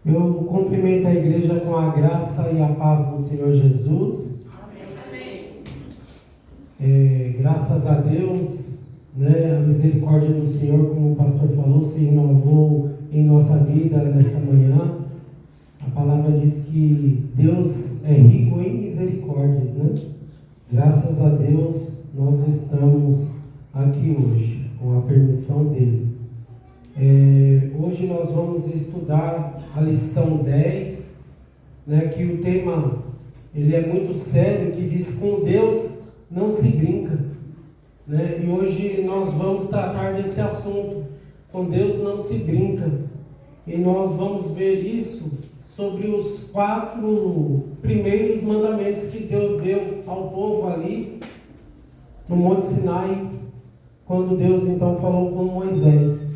Eu cumprimento a igreja com a graça e a paz do Senhor Jesus. Graças a Deus, a misericórdia do Senhor, como o pastor falou, se renovou em nossa vida nesta manhã. A palavra diz que Deus é rico em misericórdias, Graças a Deus, nós estamos aqui hoje, com a permissão dele. Hoje nós vamos estudar a lição 10, que o tema ele é muito sério, que diz: com Deus não se brinca. E hoje nós vamos tratar desse assunto: com Deus não se brinca. E nós vamos ver isso sobre os 4 primeiros mandamentos que Deus deu ao povo ali no Monte Sinai, quando Deus então falou com Moisés.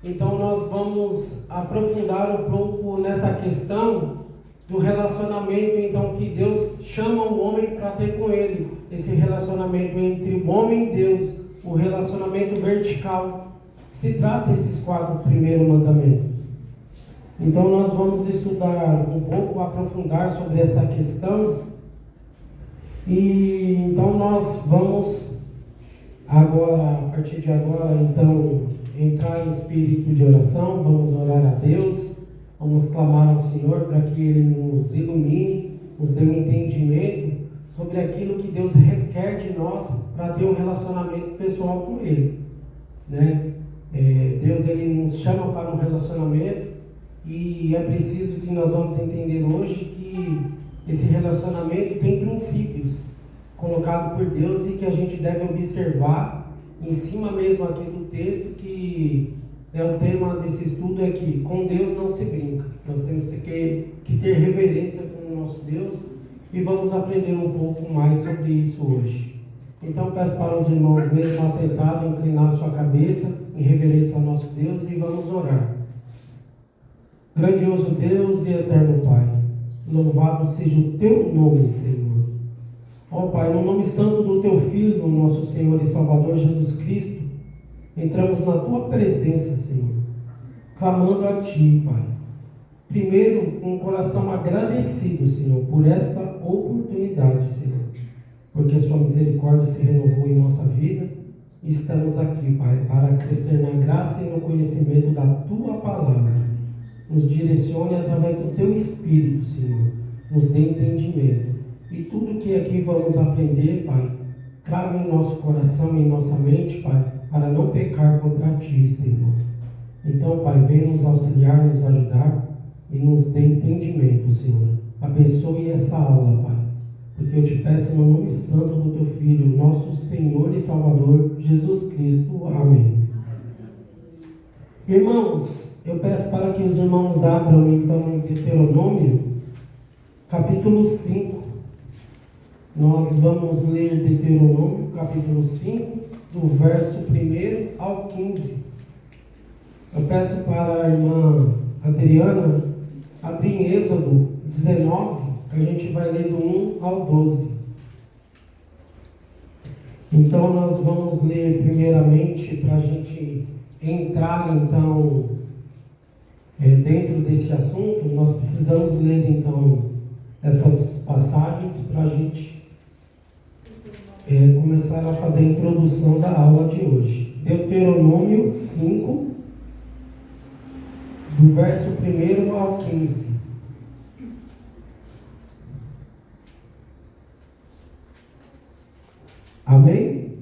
Então nós vamos aprofundar um pouco nessa questão do relacionamento então que Deus chama o homem para ter com Ele. Esse relacionamento entre o homem e Deus, o relacionamento vertical. Se trata desses 4 primeiros mandamentos. Então nós vamos estudar um pouco, aprofundar sobre essa questão. E então nós vamos agora, a partir de agora, então, entrar em espírito de oração. Vamos orar a Deus, vamos clamar ao Senhor para que Ele nos ilumine, nos dê um entendimento sobre aquilo que Deus requer de nós para ter um relacionamento pessoal com Ele, Deus Ele nos chama para um relacionamento, e é preciso que nós vamos entender hoje que esse relacionamento tem princípios colocados por Deus e que a gente deve observar em cima mesmo aqui do texto, que o tema desse estudo é que com Deus não se brinca. Nós temos que ter reverência com o nosso Deus, e vamos aprender um pouco mais sobre isso hoje. Então peço para os irmãos, mesmo assentados, inclinar sua cabeça em reverência ao nosso Deus, e vamos orar. Grandioso Deus e eterno Pai, louvado seja o Teu nome, Senhor. Ó Pai, no nome santo do Teu Filho, nosso Senhor e Salvador Jesus Cristo, entramos na Tua presença, Senhor, clamando a Ti, Pai. Primeiro, com um coração agradecido, Senhor, por esta oportunidade, Senhor, porque a Sua misericórdia se renovou em nossa vida, e estamos aqui, Pai, para crescer na graça e no conhecimento da Tua palavra. Nos direcione através do Teu Espírito, Senhor, nos dê entendimento. E tudo que aqui vamos aprender, Pai, crave em nosso coração e em nossa mente, Pai, para não pecar contra Ti, Senhor. Então, Pai, venha nos auxiliar, nos ajudar e nos dê entendimento, Senhor. Abençoe essa aula, Pai, porque eu te peço no nome santo do Teu Filho, nosso Senhor e Salvador, Jesus Cristo. Amém. Irmãos, eu peço para que os irmãos abram então em Deuteronômio, capítulo 5. Nós vamos ler Deuteronômio, capítulo 5, do verso 1 ao 15. Eu peço para a irmã Adriana abrir em Êxodo 19, que a gente vai ler do 1 ao 12. Então nós vamos ler primeiramente, para a gente entrar então dentro desse assunto, nós precisamos ler então essas passagens para a gente começar a fazer a introdução da aula de hoje. Deuteronômio 5, do verso 1 ao 15. Amém?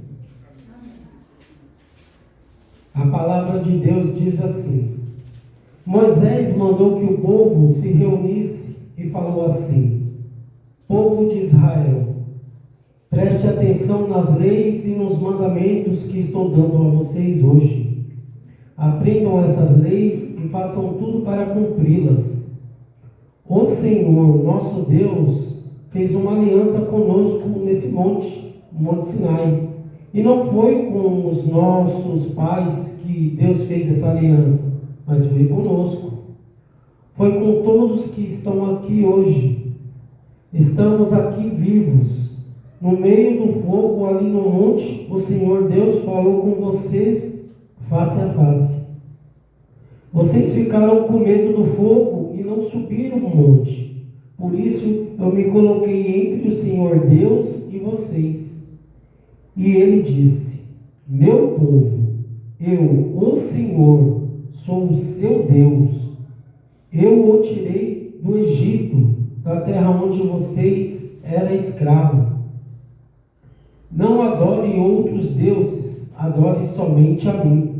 A palavra de Deus diz assim: Moisés mandou que o povo se reunisse e falou assim: Povo de Israel, preste atenção nas leis e nos mandamentos que estou dando a vocês hoje. Aprendam essas leis e façam tudo para cumpri-las. O Senhor, nosso Deus, fez uma aliança conosco nesse monte Sinai. E não foi com os nossos pais que Deus fez essa aliança, mas foi conosco. Foi com todos que estão aqui hoje. Estamos aqui vivos. No meio do fogo, ali no monte, o Senhor Deus falou com vocês face a face. Vocês ficaram com medo do fogo e não subiram o monte. Por isso eu me coloquei entre o Senhor Deus e vocês. E ele disse: Meu povo, eu, o Senhor, sou o seu Deus. Eu o tirei do Egito, da terra onde vocês eram escravos. Não adore outros deuses, adore somente a mim.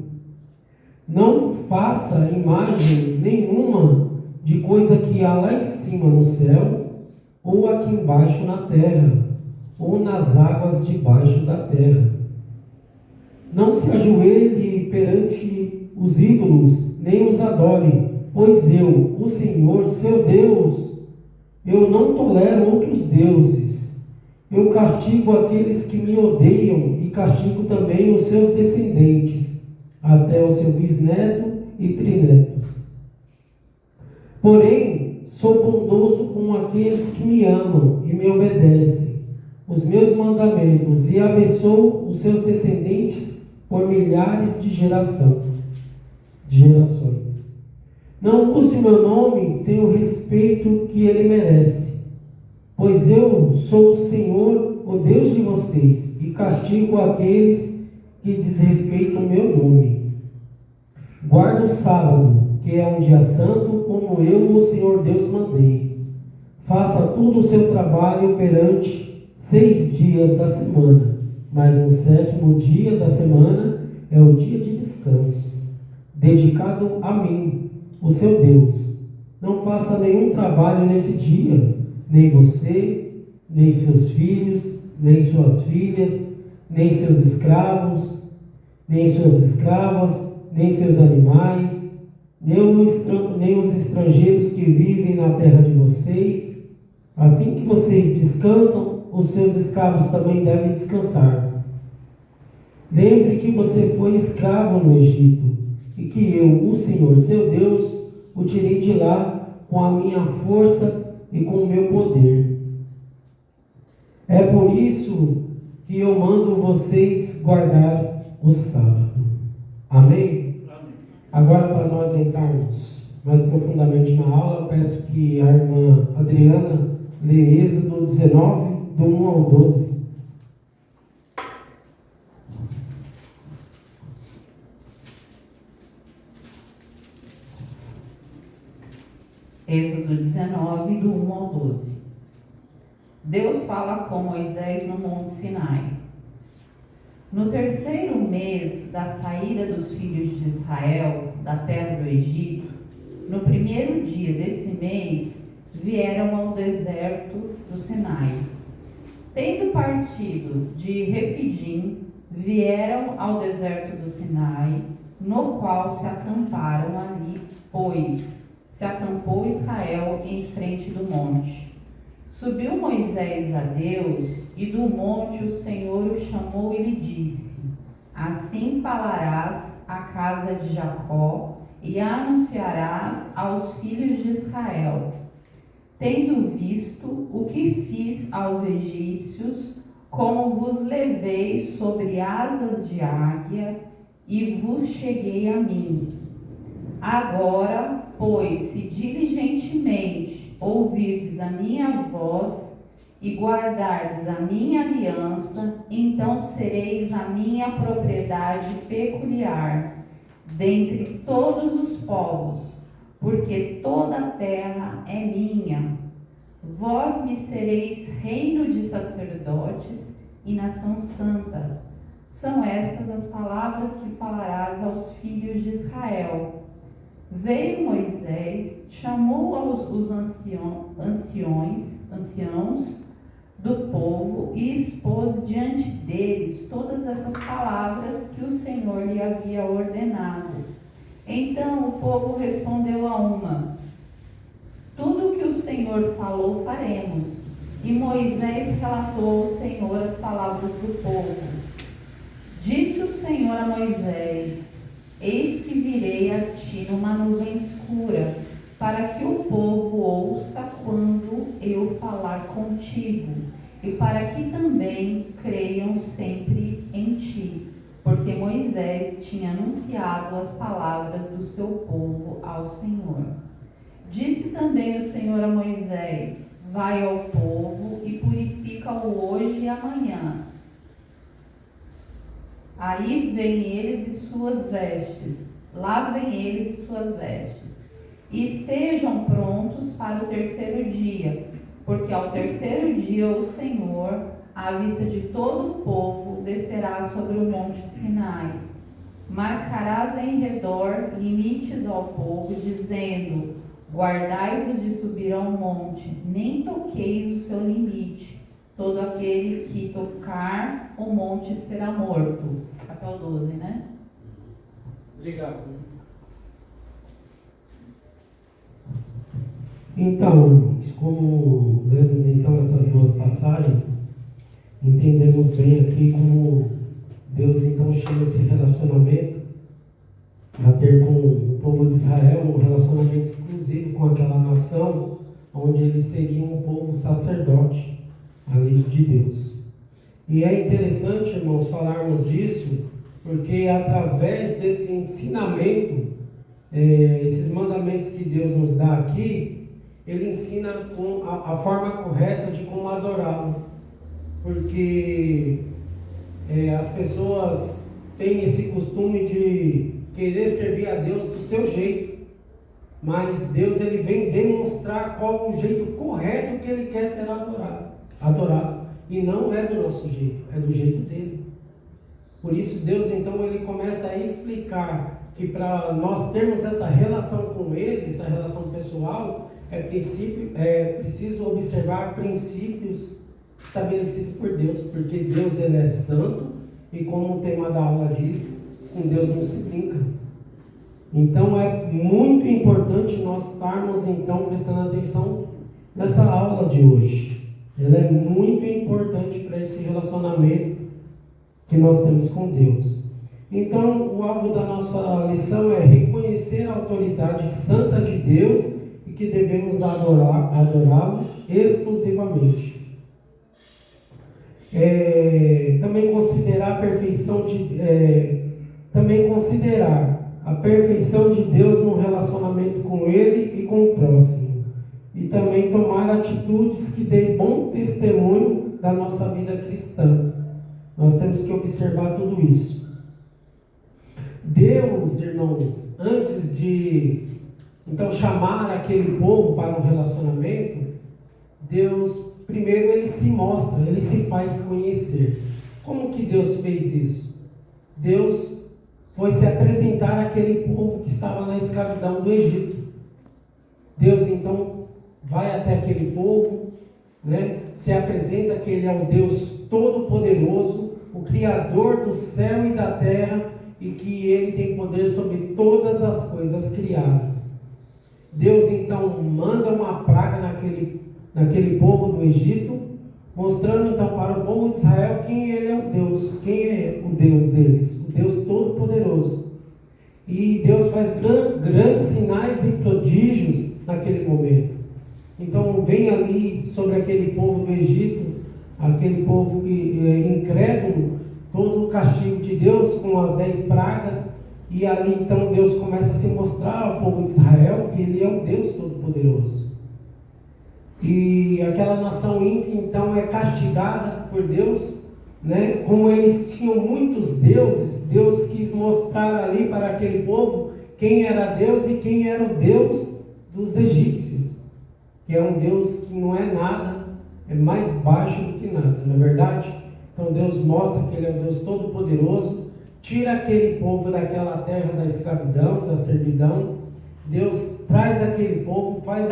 Não faça imagem nenhuma de coisa que há lá em cima no céu, ou aqui embaixo na terra, ou nas águas debaixo da terra. Não se ajoelhe perante os ídolos, nem os adore, pois eu, o Senhor, seu Deus, eu não tolero outros deuses. Eu castigo aqueles que me odeiam e castigo também os seus descendentes, até o seu bisneto e trinetos. Porém, sou bondoso com aqueles que me amam e me obedecem os meus mandamentos e abençoo os seus descendentes por milhares de gerações. Não use o meu nome sem o respeito que ele merece, pois eu sou o Senhor, o Deus de vocês, e castigo aqueles que desrespeitam o meu nome. Guarda o sábado, que é um dia santo, como eu, o Senhor Deus, mandei. Faça tudo o seu trabalho perante 6 dias da semana, mas no 7º dia da semana é o dia de descanso, dedicado a mim, o seu Deus. Não faça nenhum trabalho nesse dia, nem você, nem seus filhos, nem suas filhas, nem seus escravos, nem suas escravas, nem seus animais, nem os estrangeiros que vivem na terra de vocês. Assim que vocês descansam, os seus escravos também devem descansar. Lembre que você foi escravo no Egito, e que eu, o Senhor, seu Deus, o tirei de lá com a minha força e com o meu poder. É por isso que eu mando vocês guardar o sábado. Amém? Amém. Agora, para nós entrarmos mais profundamente na aula, peço que a irmã Adriana lê Êxodo 19, do 1 ao 12. Êxodo 19, do 1 ao 12. Deus fala com Moisés no Monte Sinai. No 3º mês da saída dos filhos de Israel da terra do Egito, no 1º dia desse mês, vieram ao deserto do Sinai. Tendo partido de Refidim, vieram ao deserto do Sinai, no qual se acamparam ali, pois se acampou Israel em frente do monte. Subiu Moisés a Deus, e do monte o Senhor o chamou e lhe disse: Assim falarás à casa de Jacó, e anunciarás aos filhos de Israel: Tendo visto o que fiz aos egípcios, como vos levei sobre asas de águia, e vos cheguei a mim. Agora, pois, se diligentemente ouvirdes a minha voz e guardardes a minha aliança, então sereis a minha propriedade peculiar dentre todos os povos, porque toda a terra é minha. Vós me sereis reino de sacerdotes e nação santa. São estas as palavras que falarás aos filhos de Israel. Veio Moisés, chamou os anciãos do povo e expôs diante deles todas essas palavras que o Senhor lhe havia ordenado. Então o povo respondeu a uma: Tudo o que o Senhor falou faremos. E Moisés relatou ao Senhor as palavras do povo. Disse o Senhor a Moisés: Eis que virei a ti numa nuvem escura, para que o povo ouça quando eu falar contigo, e para que também creiam sempre em ti. porque Moisés tinha anunciado as palavras do seu povo ao Senhor. Disse também o Senhor a Moisés: vai ao povo e purifica-o hoje e amanhã. Aí vêm eles e suas vestes, lavem eles e suas vestes, e estejam prontos para o terceiro dia, porque ao terceiro dia o Senhor, à vista de todo o povo, descerá sobre o monte Sinai. Marcarás em redor limites ao povo, dizendo: guardai-vos de subir ao monte, nem toqueis o seu limite. Todo aquele que tocar o monte será morto. Até o 12, né? Obrigado. Então, irmãos, como lemos então essas duas passagens, entendemos bem aqui como Deus então chama esse relacionamento para ter com o povo de Israel um relacionamento exclusivo com aquela nação, onde eles seriam um povo sacerdote ali de Deus. E é interessante, irmãos, falarmos disso, porque através desse ensinamento, esses mandamentos que Deus nos dá aqui, Ele ensina a forma correta de como adorá-lo. Porque as pessoas têm esse costume de querer servir a Deus do seu jeito, mas Deus ele vem demonstrar qual o jeito correto que Ele quer ser adorado, e não é do nosso jeito, é do jeito dele. Por isso Deus então ele começa a explicar que para nós termos essa relação com Ele, essa relação pessoal, é preciso observar princípios estabelecidos por Deus, porque Deus ele é santo, e como o tema da aula diz, com Deus não se brinca. Então é muito importante nós estarmos então prestando atenção nessa aula de hoje. Ela é muito importante para esse relacionamento que nós temos com Deus. Então o alvo da nossa lição é reconhecer a autoridade santa de Deus e que devemos adorá-lo exclusivamente. Também considerar a perfeição de Deus no relacionamento com Ele e com o próximo, e também tomar atitudes que deem bom testemunho da nossa vida cristã. Nós temos que observar tudo isso. Deus, irmãos, antes de então chamar aquele povo para um relacionamento, Deus primeiro ele se mostra, ele se faz conhecer. Como que Deus fez isso? Deus foi se apresentar àquele povo que estava na escravidão do Egito. Deus então vai até aquele povo, se apresenta que Ele é o Deus Todo-Poderoso, o Criador do céu e da terra, e que Ele tem poder sobre todas as coisas criadas. Deus então manda uma praga naquele povo do Egito, mostrando então para o povo de Israel quem Ele é o Deus, quem é o Deus deles, o Deus Todo-Poderoso. E Deus faz grandes sinais e prodígios naquele momento. Então vem ali sobre aquele povo do Egito, aquele povo incrédulo, todo o castigo de Deus com as 10 pragas, e ali então Deus começa a se mostrar ao povo de Israel que Ele é o Deus Todo-Poderoso. E aquela nação ímpia então é castigada por Deus, como eles tinham muitos deuses, Deus quis mostrar ali para aquele povo quem era Deus e quem era o Deus dos egípcios, que é um Deus que não é nada, é mais baixo do que nada, não é verdade? Então Deus mostra que Ele é o Deus Todo-Poderoso, tira aquele povo daquela terra da escravidão, da servidão. Deus traz aquele povo, faz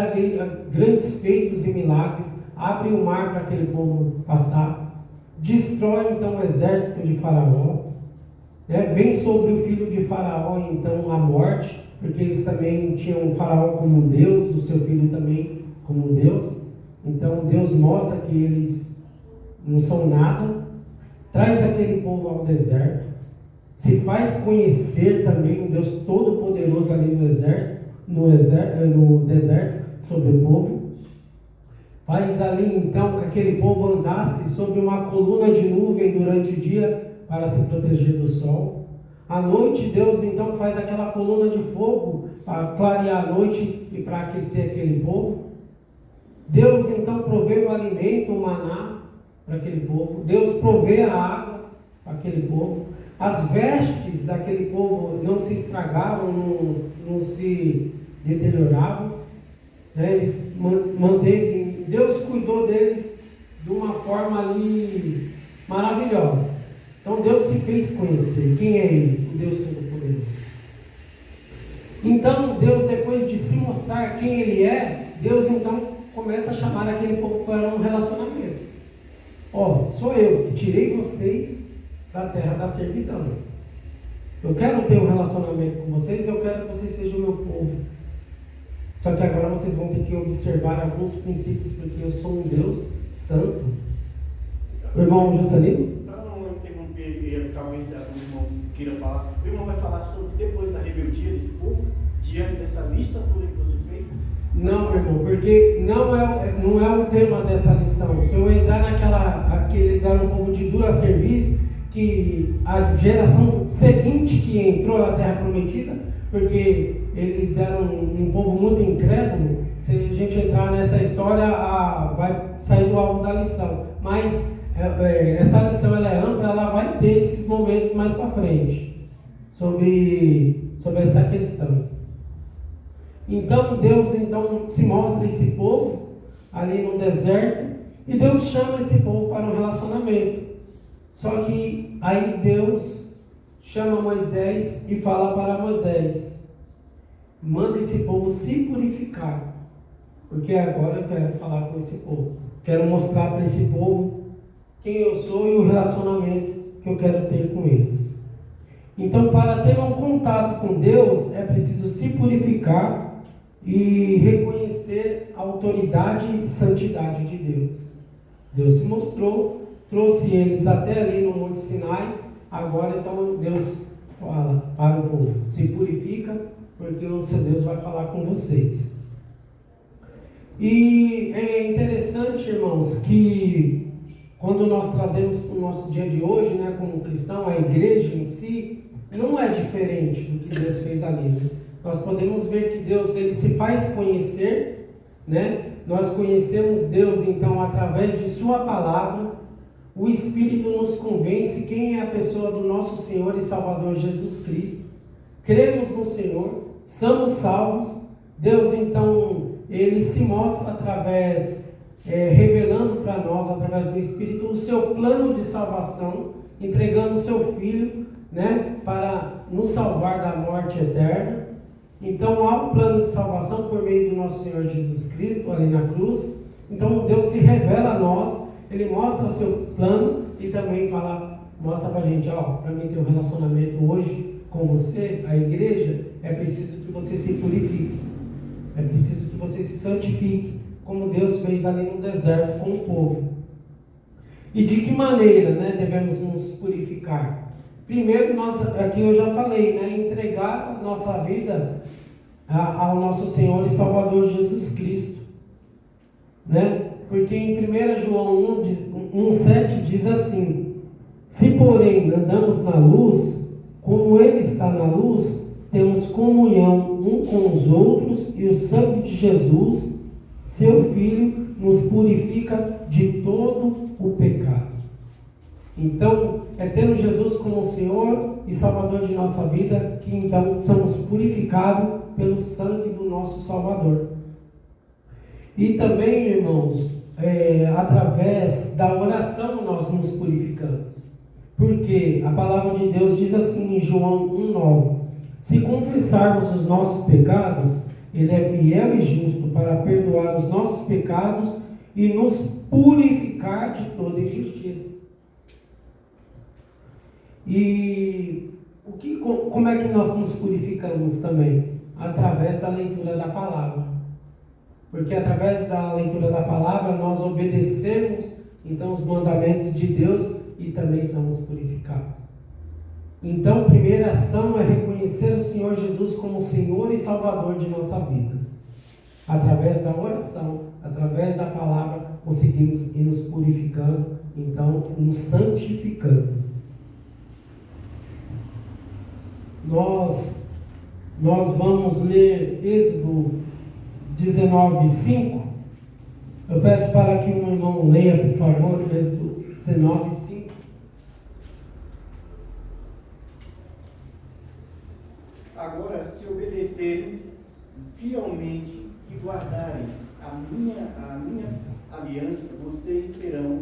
grandes feitos e milagres, abre o mar para aquele povo passar, destrói então o exército de Faraó, vem sobre o filho de Faraó então a morte, porque eles também tinham o Faraó como um Deus, o seu filho também como um Deus. Então Deus mostra que eles não são nada, traz aquele povo ao deserto, se faz conhecer também o Deus Todo-Poderoso ali no deserto sobre o povo, faz ali então que aquele povo andasse sobre uma coluna de nuvem durante o dia, para se proteger do sol. À noite, Deus então faz aquela coluna de fogo para clarear a noite e para aquecer aquele povo. Deus então provê o alimento, o maná para aquele povo. Deus provê a água para aquele povo. As vestes daquele povo não se estragavam, não se deterioravam. Eles manteve, Deus cuidou deles de uma forma ali maravilhosa. Então Deus se fez conhecer. Quem é Ele? O Deus Todo-Poderoso. Então Deus, depois de se mostrar quem Ele é, Deus então começa a chamar aquele povo para um relacionamento. Ó, sou eu que tirei vocês da terra da servidão. Eu quero ter um relacionamento com vocês, eu quero que vocês sejam o meu povo. Só que agora vocês vão ter que observar alguns princípios, porque eu sou um Deus santo. O irmão Juscelino? Para não interromper, talvez o irmão queira falar, o irmão vai falar sobre depois da rebeldia desse povo, diante dessa lista toda que você fez? Não, meu irmão, porque não é o tema dessa lição. Se eu entrar que eles eram um povo de dura serviço, que a geração seguinte que entrou na Terra Prometida, porque eles eram um povo muito incrédulo, se a gente entrar nessa história, vai sair do alvo da lição. Mas essa lição ela é ampla, ela vai ter esses momentos mais para frente, sobre essa questão. Então Deus se mostra esse povo ali no deserto, e Deus chama esse povo para um relacionamento. Só que aí Deus chama Moisés e fala para Moisés: manda esse povo se purificar, porque agora eu quero falar com esse povo, quero mostrar para esse povo quem eu sou e o relacionamento que eu quero ter com eles. Então, para ter um contato com Deus, é preciso se purificar e reconhecer a autoridade e santidade de Deus. Deus se mostrou, trouxe eles até ali no Monte Sinai. Agora então Deus fala para o povo: se purifica, porque o seu Deus vai falar com vocês. E é interessante, irmãos, que quando nós trazemos para o nosso dia de hoje, né, como cristão, a igreja em si não é diferente do que Deus fez ali, né? Nós podemos ver que Deus, ele se faz conhecer, né? Nós conhecemos Deus então através de sua palavra. O Espírito nos convence quem é a pessoa do nosso Senhor e Salvador Jesus Cristo. Cremos no Senhor, somos salvos. Deus então, ele se mostra através, revelando para nós, através do Espírito, o seu plano de salvação, entregando o seu Filho, né, para nos salvar da morte eterna. Então há um plano de salvação por meio do nosso Senhor Jesus Cristo, ali na cruz. Então Deus se revela a nós, Ele mostra o seu plano e também mostra para a gente: para mim ter um relacionamento hoje com você, a igreja, é preciso que você se purifique, é preciso que você se santifique, como Deus fez ali no deserto com o povo. E de que maneira, né, devemos nos purificar? Primeiro, aqui eu já falei, né, entregar a nossa vida ao nosso Senhor e Salvador Jesus Cristo, né? Porque em 1 João 1,7 diz assim: se porém andamos na luz, como Ele está na luz, temos comunhão um com os outros, e o sangue de Jesus, seu Filho, nos purifica de todo o pecado. Então, é tendo Jesus como Senhor e Salvador de nossa vida que então somos purificados pelo sangue do nosso Salvador. E também, irmãos, através da oração nós nos purificamos. Porque a palavra de Deus diz assim em João 1,9: se confessarmos os nossos pecados, Ele é fiel e justo para perdoar os nossos pecados e nos purificar de toda injustiça. E como é que nós nos purificamos também? Através da leitura da palavra. Porque através da leitura da palavra nós obedecemos então os mandamentos de Deus e também somos purificados. Então a primeira ação é reconhecer o Senhor Jesus como Senhor e Salvador de nossa vida. Através da oração, através da palavra, conseguimos ir nos purificando, então nos santificando. nós vamos ler Êxodo 19:5. Eu peço para que o irmão leia, por favor, Êxodo 19:5. Agora, se obedecerem fielmente e guardarem a minha aliança, vocês serão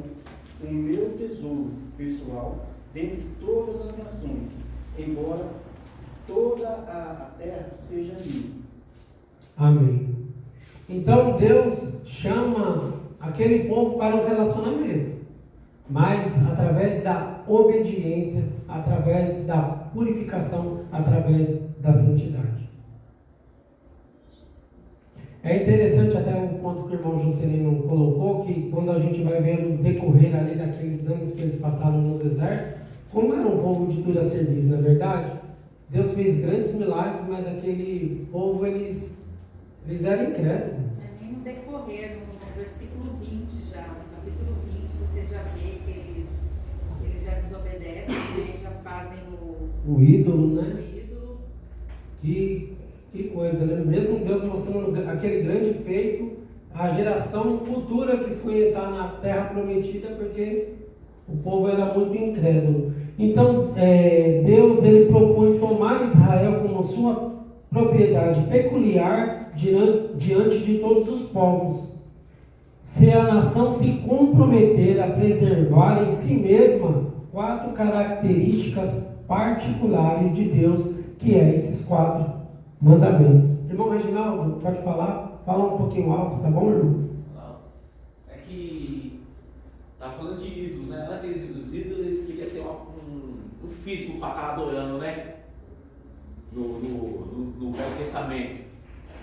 o meu tesouro pessoal dentre todas as nações, embora toda a terra seja minha. Amém. Então Deus chama aquele povo para um relacionamento, mas através da obediência, através da purificação, através da santidade. É interessante até o ponto que o irmão Juscelino colocou, que quando a gente vai ver o decorrer ali daqueles anos que eles passaram no deserto, como era um povo de dura serviço, na verdade, Deus fez grandes milagres, mas aquele povo, eles eram incrédulos. Nem no decorrer, no versículo 20 já, no capítulo 20, você já vê que eles já desobedecem, né? Já fazem o ídolo, né? O ídolo. Que coisa, né? Mesmo Deus mostrando aquele grande feito, a geração futura que foi entrar na terra prometida, porque o povo era muito incrédulo. Então, Deus ele propõe tomar Israel como sua propriedade peculiar diante de todos os povos. Se a nação se comprometer a preservar em si mesma 4 características particulares de Deus, que é esses 4 mandamentos. Irmão Reginaldo, pode falar? Fala um pouquinho alto, tá bom, irmão? É que tá falando de ídolos, né? Antes dos ídolos, eles queriam ter um físico para estar adorando, né? No Velho Testamento.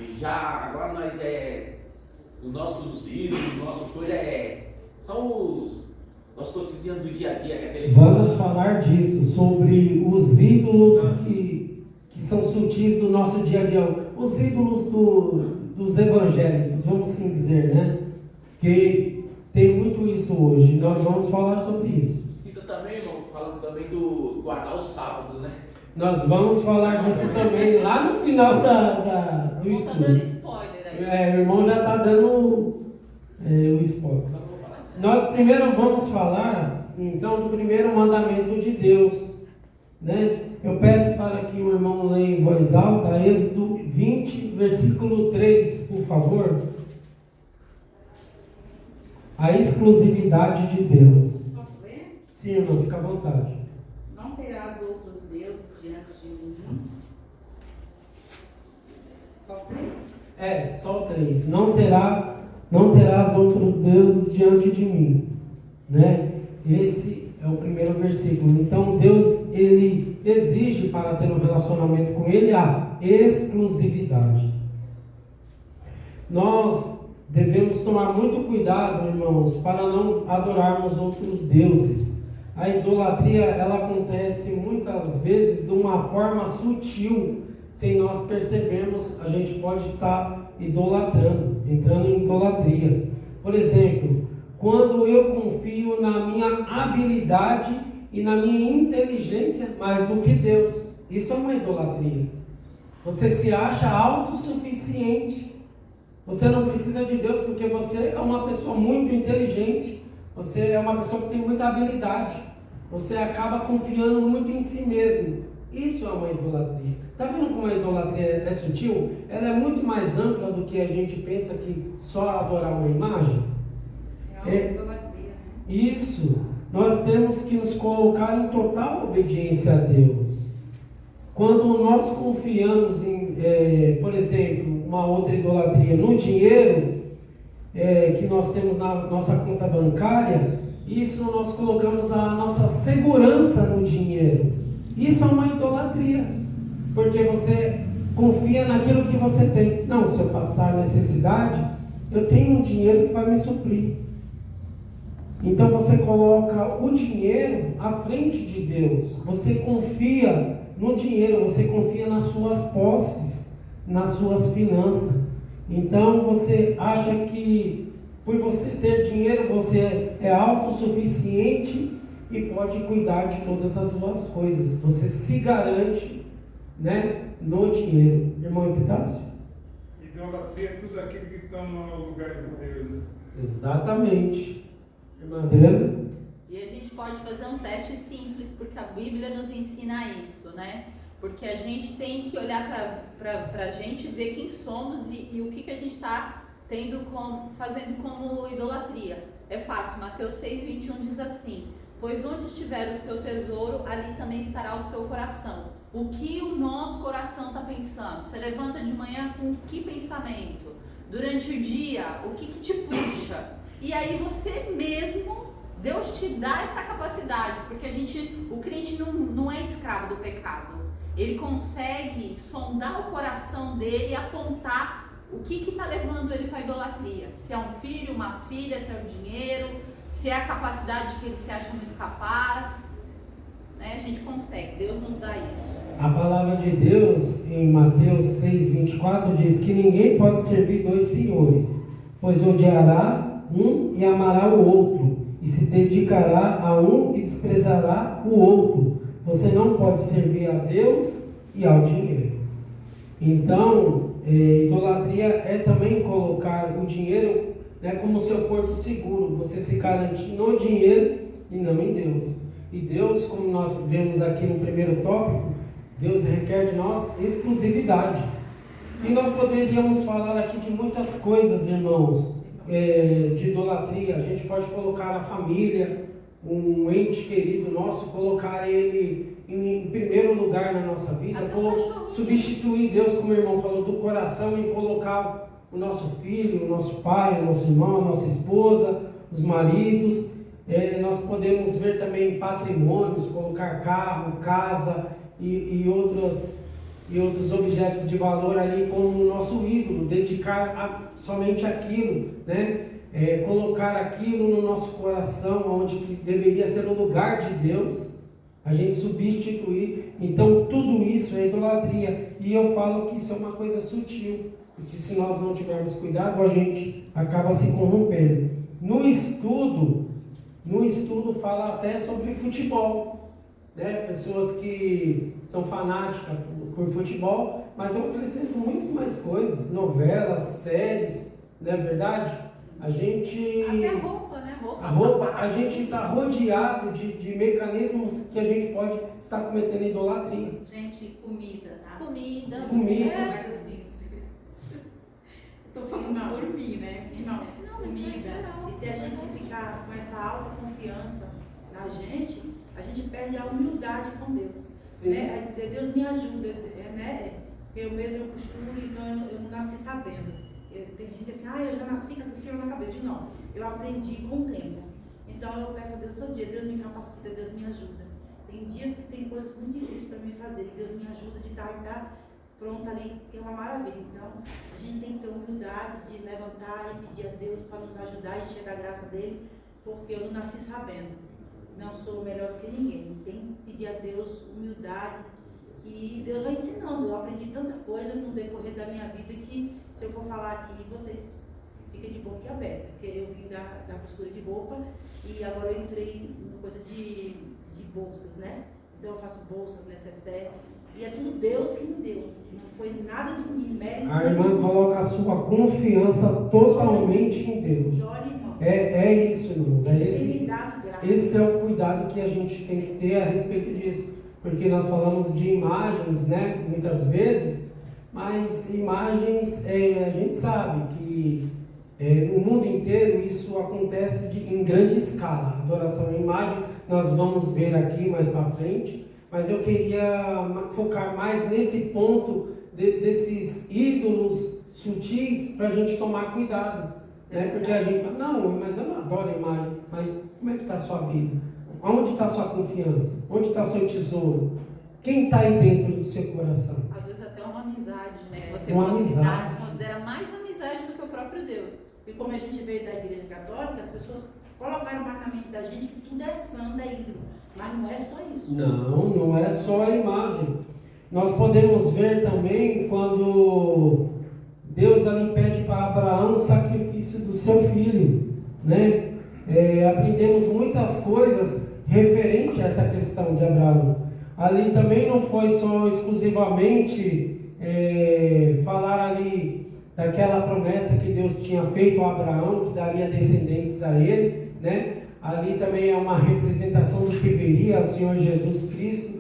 E já agora nós os nossos ídolos, nossas coisas são os nossos cotidianos do dia a dia, que é televisão. Vamos falar disso, sobre os ídolos que são sutis do nosso dia a dia, os ídolos dos evangélicos, vamos assim dizer, né? Que tem muito isso hoje, nós vamos falar sobre isso. Cita também, irmão, falando também do guardar o sábado, né? Nós vamos falar disso também lá no final do estudo. Tá dando spoiler aí. O irmão já está dando o spoiler. Nós primeiro vamos falar, então, do primeiro mandamento de Deus, né? Eu peço para que o irmão leia em voz alta, Êxodo 20, versículo 3, por favor. A exclusividade de Deus. Posso ler? Sim, irmão, fica à vontade. Não terás outros deuses diante de mim. Só 3? Só 3. Não terás outros deuses diante de mim, né? Esse é o primeiro versículo. Então Deus, ele exige para ter um relacionamento com ele a exclusividade. Nós devemos tomar muito cuidado, irmãos, para não adorarmos outros deuses. A idolatria, ela acontece muitas vezes de uma forma sutil, sem nós percebermos, a gente pode estar idolatrando, entrando em idolatria. Por exemplo, quando eu confio na minha habilidade e na minha inteligência mais do que Deus, isso é uma idolatria. Você se acha autossuficiente, você não precisa de Deus porque você é uma pessoa muito inteligente, você é uma pessoa que tem muita habilidade, você acaba confiando muito em si mesmo. Isso é uma idolatria. Está vendo como a idolatria é sutil? Ela é muito mais ampla do que a gente pensa, que só adorar uma imagem. É uma idolatria, né? Isso, nós temos que nos colocar em total obediência a Deus. Quando nós confiamos em, por exemplo, uma outra idolatria, no dinheiro que nós temos na nossa conta bancária, isso nós colocamos a nossa segurança no dinheiro. Isso é uma idolatria, porque você confia naquilo que você tem. Não, se eu passar necessidade, eu tenho um dinheiro que vai me suprir. Então você coloca o dinheiro à frente de Deus. Você confia no dinheiro, você confia nas suas posses, nas suas finanças. Então você acha que por você ter dinheiro você é autossuficiente e pode cuidar de todas as suas coisas. Você se garante né, no dinheiro. Irmão Epitácio? Idolatria é tudo aquilo que está no lugar de Deus. Né? Exatamente. Irmã Adriana? E a gente pode fazer um teste simples, porque a Bíblia nos ensina isso, né? Porque a gente tem que olhar para a gente, ver quem somos e o que a gente está fazendo como idolatria. É fácil, Mateus 6:21 diz assim: pois onde estiver o seu tesouro, ali também estará o seu coração. O que o nosso coração está pensando? Você levanta de manhã com que pensamento? Durante o dia, o que te puxa? E aí você mesmo, Deus te dá essa capacidade, porque o crente não é escravo do pecado. Ele consegue sondar o coração dele e apontar o que está levando ele para a idolatria. Se é um filho, uma filha, se é o dinheiro, se é a capacidade que ele se acha muito capaz. Né? A gente consegue, Deus nos dá isso. A palavra de Deus, em Mateus 6:24, diz que ninguém pode servir dois senhores, pois odiará um e amará o outro, e se dedicará a um e desprezará o outro. Você não pode servir a Deus e ao dinheiro. Então, idolatria é também colocar o dinheiro, né, como seu porto seguro, você se garantir no dinheiro e não em Deus. E Deus, como nós vemos aqui no primeiro tópico, Deus requer de nós exclusividade. E nós poderíamos falar aqui de muitas coisas, irmãos, de idolatria. A gente pode colocar a família, um ente querido nosso, colocar ele em primeiro lugar na nossa vida, substituir Deus, como o irmão falou, do coração, e colocar o nosso filho, o nosso pai, o nosso irmão, a nossa esposa, os maridos. Nós podemos ver também patrimônios, colocar carro, casa e outros objetos de valor ali como o nosso ídolo, dedicar somente aquilo, né? Colocar aquilo no nosso coração, onde que deveria ser o lugar de Deus, a gente substituir. Então tudo isso é idolatria, e eu falo que isso é uma coisa sutil, porque se nós não tivermos cuidado, a gente acaba se corrompendo. No estudo fala até sobre futebol, né? Pessoas que são fanáticas por futebol, mas eu acrescento muito mais coisas, novelas, séries, não é verdade? A gente... Até roupa, né? A gente está rodeado de mecanismos que a gente pode estar cometendo idolatria. Gente, comida, tá? Comida. Mas assim, estou falando por mim, né? Não, comida. E se a gente ficar com essa alta confiança na gente, a gente perde a humildade com Deus. Sim. Né? É dizer, Deus me ajuda, né? Porque eu mesmo costumo, então eu não nasci sabendo. Tem gente assim, eu já nasci com a costura na cabeça. Não, eu aprendi com o tempo. Então eu peço a Deus todo dia, Deus me capacita, Deus me ajuda. Tem dias que tem coisas muito difíceis para mim fazer, e Deus me ajuda de estar pronta ali, que é uma maravilha. Então a gente tem que ter humildade de levantar e pedir a Deus para nos ajudar e encher da graça dele, porque eu não nasci sabendo, não sou melhor do que ninguém. Tem que pedir a Deus humildade, e Deus vai ensinando. Eu aprendi tanta coisa no decorrer da minha vida que, se eu for falar aqui, vocês ficam de boca aberta, porque eu vim da costura de roupa e agora eu entrei em coisa de bolsas, né? Então eu faço bolsas, necessaire, e é tudo Deus que me deu, não foi nada de mim, mérito. A irmã coloca a sua confiança totalmente em Deus. E olha, irmão, é isso, irmãos. Esse é o cuidado que a gente tem que ter a respeito disso. Porque nós falamos de imagens, né? Muitas vezes, mas imagens, a gente sabe que no mundo inteiro isso acontece em grande escala. Adoração em imagens, nós vamos ver aqui mais para frente, mas eu queria focar mais nesse ponto desses ídolos sutis, para a gente tomar cuidado, né? Porque a gente fala, não, mas eu não adoro a imagem. Mas como é que está a sua vida? Onde está a sua confiança? Onde está o seu tesouro? Quem está aí dentro do seu coração? Às vezes até uma amizade, né? Que você considera mais amizade do que o próprio Deus. E como a gente veio da igreja católica, as pessoas colocaram mais na mente da gente que tudo é santo, é ídolo. Mas não é só isso. Não é só a imagem. Nós podemos ver também quando Deus ali pede para Abraão o sacrifício do seu filho, né? Aprendemos muitas coisas referente a essa questão de Abraão. ali também não foi só exclusivamente falar ali daquela promessa que Deus tinha feito a Abraão, que daria descendentes a ele, né? Ali também é uma representação do que viria, o Senhor Jesus Cristo,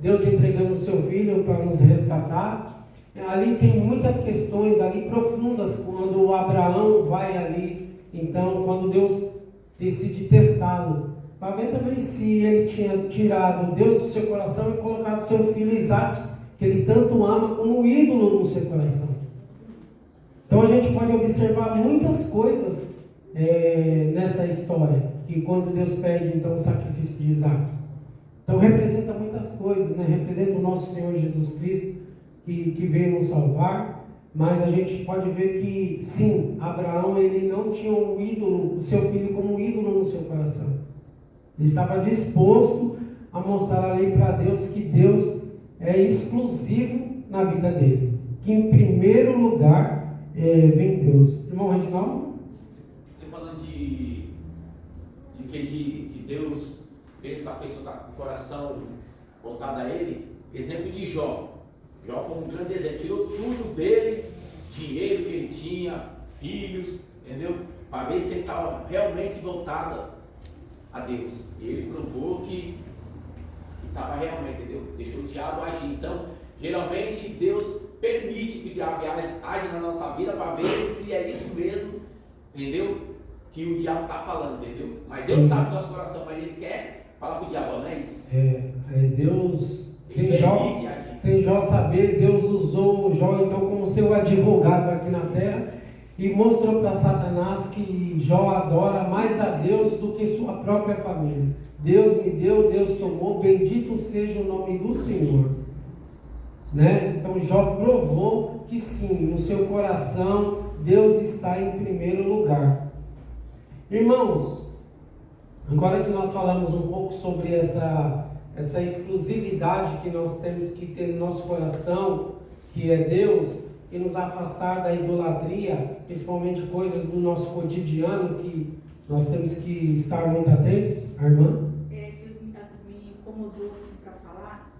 Deus entregando o seu Filho para nos resgatar. Ali tem muitas questões ali profundas, quando o Abraão vai ali, então quando Deus decide testá-lo, para ver também se ele tinha tirado Deus do seu coração e colocado seu filho Isaac, que ele tanto ama, como um ídolo no seu coração. Então a gente pode observar muitas coisas nesta história, que quando Deus pede então o sacrifício de Isaac, então representa muitas coisas, né? Representa o nosso Senhor Jesus Cristo, que veio nos salvar, mas a gente pode ver que sim, Abraão ele não tinha um ídolo, o seu filho como um ídolo no seu coração. Ele estava disposto a mostrar ali para Deus que Deus é exclusivo na vida dele, que em primeiro lugar vem Deus. Irmão Reginaldo? Você falando de Deus ver essa pessoa está com o coração voltado a ele, exemplo de Jó. Jó foi um grande exemplo, tirou tudo dele, dinheiro que ele tinha, filhos, entendeu? Para ver se ele estava realmente voltado a Deus. E ele provou que estava realmente, entendeu? Deixou o diabo agir. Então, geralmente Deus permite que o diabo age na nossa vida para ver se é isso mesmo, entendeu? Que o diabo está falando, entendeu? Mas Deus sabe do nosso coração, mas ele quer falar para o diabo, não é isso? Deus, sem Jó saber, Deus usou o Jó então como seu advogado aqui na terra e mostrou para Satanás que Jó adora mais a Deus do que sua própria família. Deus me deu, Deus tomou, bendito seja o nome do Senhor. Né? Então Jó provou que sim, no seu coração Deus está em primeiro lugar. Irmãos, agora que nós falamos um pouco sobre essa exclusividade que nós temos que ter no nosso coração, que é Deus, e nos afastar da idolatria, principalmente coisas do nosso cotidiano que nós temos que estar muito atentos, a irmã? Que me incomodou assim para falar,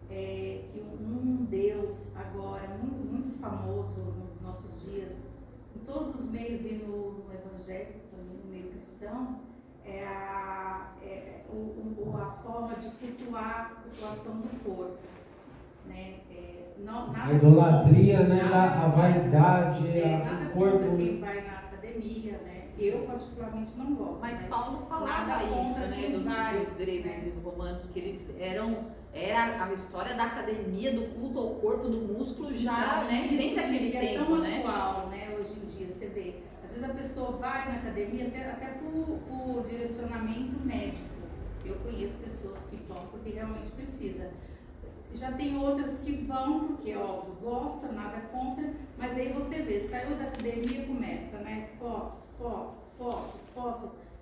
que um Deus agora muito famoso nos nossos dias, em todos os meios e no evangelho, também no meio cristão, é a forma de cultuar a cultuação do corpo, né? A idolatria, né? A vaidade, nada o corpo. Contra quem vai na academia, né? Eu particularmente não gosto. Mas Paulo falava isso, né? Dos gregos e dos romanos, que eles era a história da academia, do culto ao corpo, do músculo já, né? Desde aquele tempo, é tão né? atual, né? Hoje em dia, você vê. Às vezes a pessoa vai na academia até por direcionamento médico. Eu conheço pessoas que vão porque realmente precisa. Já tem outras que vão porque, óbvio, gosta, nada contra, mas aí você vê, saiu da academia e começa, né? Foto.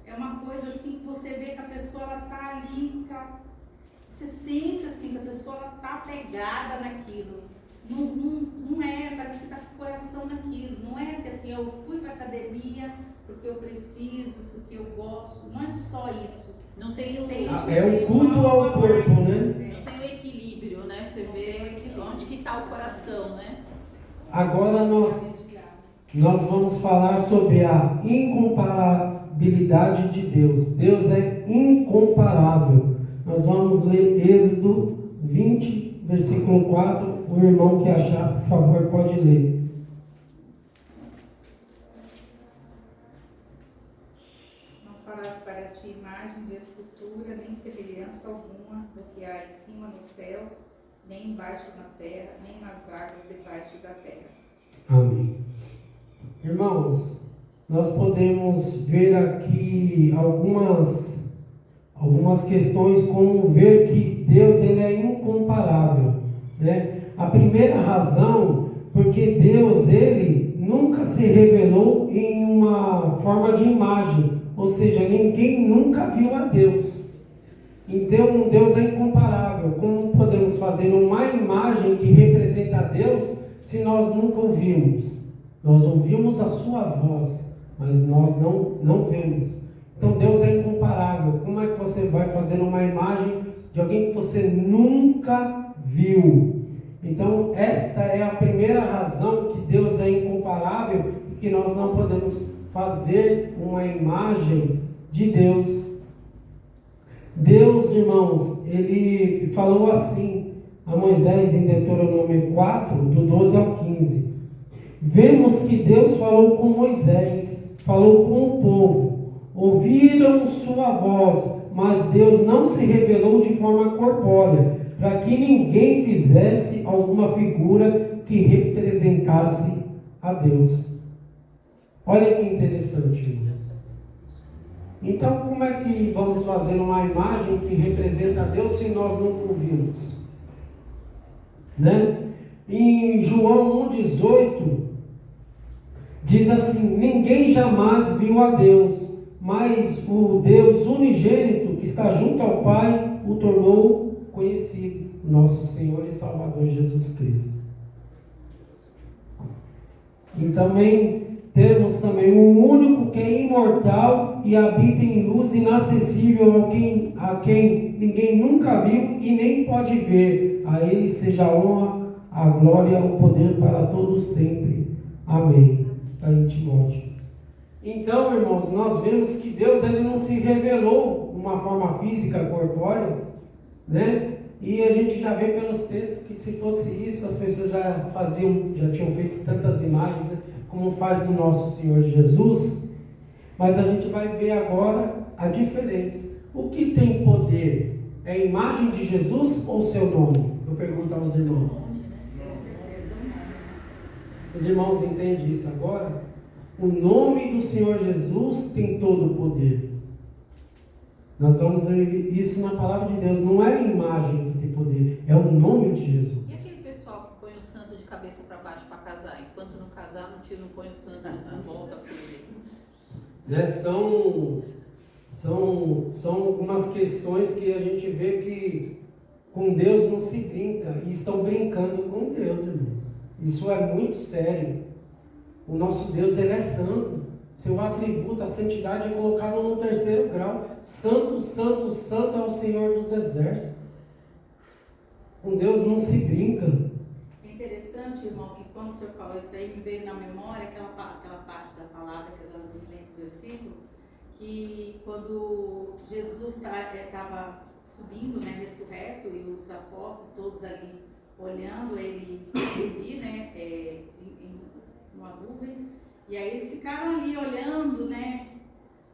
É uma coisa assim que você vê que a pessoa ela tá ali, você sente assim que a pessoa ela tá pegada naquilo. Não é, parece que tá com o coração naquilo. Não é que assim, eu fui pra academia porque eu preciso, porque eu gosto. Não é só isso. Não tem o culto ao corpo, né? Não tem o equilíbrio, né? Você vê onde que está o coração, né? Agora nós vamos falar sobre a incomparabilidade de Deus. Deus é incomparável. Nós vamos ler Êxodo 20, versículo 4. O irmão que achar, por favor, pode ler. Para ti imagem de escultura, nem semelhança alguma do que há em cima nos céus, nem embaixo na terra, nem nas águas debaixo da terra. Amém. Irmãos, nós podemos ver aqui algumas questões, como ver que Deus ele é incomparável, né? A primeira razão, porque Deus ele nunca se revelou em uma forma de imagem. Ou seja, ninguém nunca viu a Deus. Então, Deus é incomparável. Como podemos fazer uma imagem que representa a Deus se nós nunca ouvimos? Nós ouvimos a sua voz, mas nós não vemos. Então, Deus é incomparável. Como é que você vai fazer uma imagem de alguém que você nunca viu. Então, esta é a primeira razão que Deus é incomparável e que nós não podemos fazer uma imagem de Deus. Deus, irmãos, ele falou assim a Moisés em Deuteronômio 4, do 12 ao 15. Vemos que Deus falou com Moisés, falou com o povo, ouviram sua voz, mas Deus não se revelou de forma corpórea, para que ninguém fizesse alguma figura que representasse a Deus. Olha que interessante, irmãos. Então, como é que vamos fazer uma imagem que representa a Deus se nós não ouvimos? Né? Em João 1,18 diz assim: ninguém jamais viu a Deus, mas o Deus unigênito que está junto ao Pai o tornou conhecido, nosso Senhor e Salvador Jesus Cristo. E também temos também o único que é imortal e habita em luz inacessível, a quem ninguém nunca viu e nem pode ver. A Ele seja a honra, a glória, o poder para todos sempre. Amém. Está em Timóteo. Então, irmãos, nós vemos que Deus ele não se revelou de uma forma física, corpórea, né? E a gente já vê pelos textos que se fosse isso, as pessoas já tinham feito tantas imagens, né? Como faz no nosso Senhor Jesus. Mas a gente vai ver agora a diferença. O que tem poder? É a imagem de Jesus ou o seu nome? Eu pergunto aos irmãos. Os irmãos entendem isso agora? O nome do Senhor Jesus tem todo o poder. Nós vamos ver isso na palavra de Deus. Não é a imagem que tem poder, é o nome de Jesus. E aquele pessoal que põe o santo de cabeça para baixo para casar? Enquanto não casar, não tira, não põe o santo de volta para ele. Né? São algumas questões que a gente vê que com Deus não se brinca. E estão brincando com Deus, irmãos. Isso é muito sério. O nosso Deus, ele é santo. Seu atributo, a santidade é colocado no 3º grau. Santo, santo, santo é o Senhor dos exércitos. Com Deus não se brinca. É interessante, irmão, que quando o senhor falou isso aí, me veio na memória aquela parte da palavra, que eu não me lembro do versículo, que quando Jesus estava subindo, né, ressurreto, e os apóstolos todos ali olhando ele subir, né, em uma nuvem, e aí eles ficaram ali olhando, né,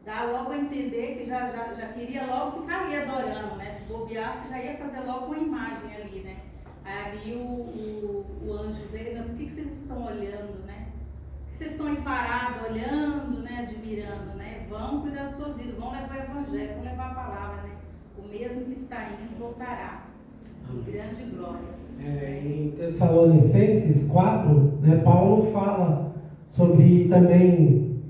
dá logo a entender que já queria logo ficar ali adorando, né, se bobeasse já ia fazer logo uma imagem ali, né. Ali o anjo veio, mas por que vocês estão olhando, né? Por que vocês estão aí parados, olhando, né, admirando, né? Vão cuidar das suas vidas, vão levar o evangelho, vão levar a palavra, né? O mesmo que está indo voltará, em grande glória. Em Tessalonicenses 4, né, Paulo fala sobre também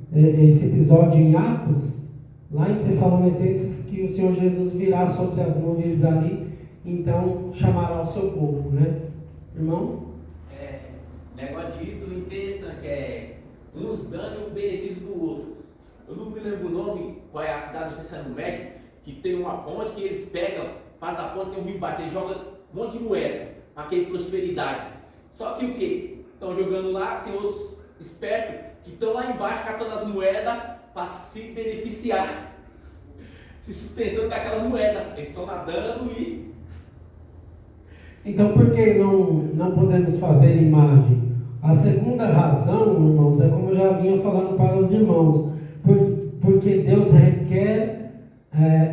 esse episódio em Atos, lá em Tessalonicenses, que o Senhor Jesus virá sobre as nuvens ali, então chamará o seu povo, né? Irmão? Negócio de ídolo interessante, uns dando o benefício do outro. Eu não me lembro o nome, qual é a cidade, não sei se é no México, que tem uma ponte que eles pegam, faz a ponte, tem um rio bater, joga um monte de moeda, para aquele prosperidade. Só que o que? Estão jogando lá, tem outros espertos que estão lá embaixo catando as moedas para se beneficiar, se sustentando com aquela moeda. Eles estão nadando e... Então, por que não podemos fazer imagem? A segunda razão, irmãos, é como eu já vinha falando para os irmãos, porque Deus requer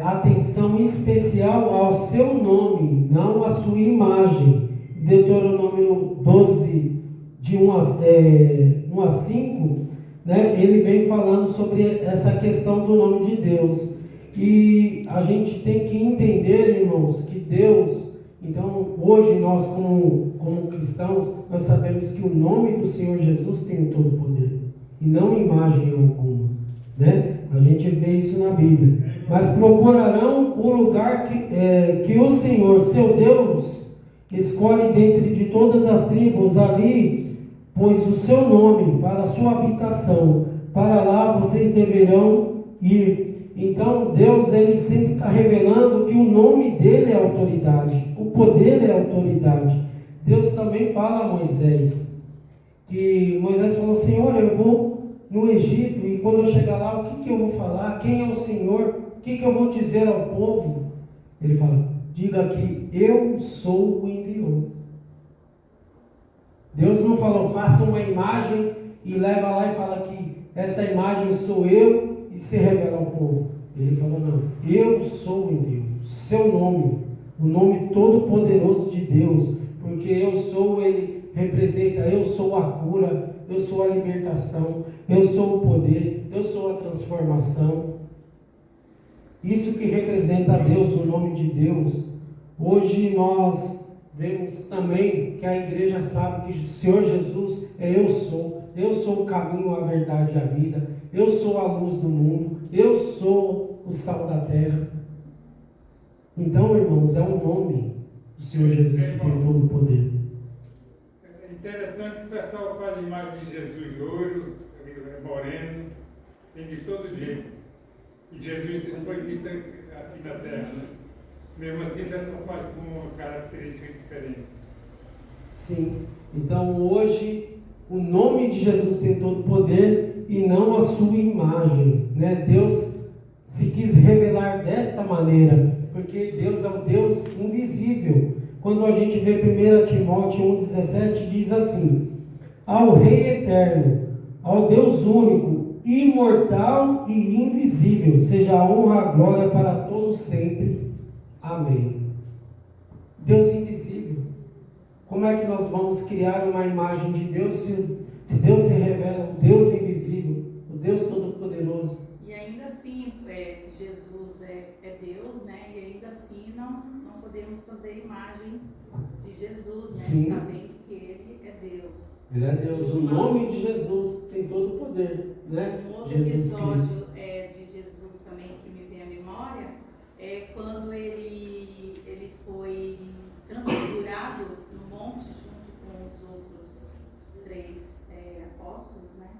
atenção especial ao seu nome, não à sua imagem. Deuteronômio 12, de 1 a 5, né, ele vem falando sobre essa questão do nome de Deus. E a gente tem que entender, irmãos, que Deus... Então, hoje nós como cristãos, nós sabemos que o nome do Senhor Jesus tem todo o poder, e não imagem alguma, né? A gente vê isso na Bíblia. Mas procurarão o lugar que o Senhor, seu Deus, escolhe dentre de todas as tribos, ali, pois o seu nome para a sua habitação, para lá vocês deverão ir. Então Deus, ele sempre está revelando que o nome dele é autoridade, o poder é autoridade. Deus também fala a Moisés, que Moisés falou: Senhor, eu vou no Egito e quando eu chegar lá, o que eu vou falar? Quem é o Senhor? O que eu vou dizer ao povo? Ele fala: diga que eu sou o enviou. Deus não falou: faça uma imagem e leva lá e fala que essa imagem sou eu e se revela ao povo. Ele falou: não, eu sou o envio, seu nome, o nome todo poderoso de Deus, porque eu sou, ele representa, eu sou a cura, eu sou a libertação, eu sou o poder, eu sou a transformação. Isso que representa a Deus, o nome de Deus. Hoje nós vemos também que a igreja sabe que o Senhor Jesus é eu sou o caminho, a verdade e a vida, eu sou a luz do mundo, eu sou o sal da terra. Então, irmãos, é o nome do Senhor Jesus que tem todo o poder. É interessante que o pessoal faz a imagem de Jesus loiro, moreno, tem de todo jeito. E Jesus foi visto aqui na terra, né? Mesmo assim, dessa forma, com uma característica diferente. Sim. Então, hoje, o nome de Jesus tem todo o poder e não a sua imagem, né? Deus se quis revelar desta maneira, porque Deus é um Deus invisível. Quando a gente vê 1 Timóteo 1,17, diz assim: ao Rei eterno, ao Deus único, imortal e invisível, seja a honra e a glória para todos sempre. Amém. Deus invisível. Como é que nós vamos criar uma imagem de Deus se Deus se revela, o Deus invisível, o Deus Todo-Poderoso? E ainda assim, Jesus é Deus, né? E ainda assim não podemos fazer imagem de Jesus, né? Sim. Sabendo que Ele é Deus. Ele é Deus. O nome de Jesus tem todo o poder, né? Um outro Jesus episódio Cristo. de Jesus também que me vem à memória é quando ele foi transfigurado no monte junto com os outros 3 apóstolos, né?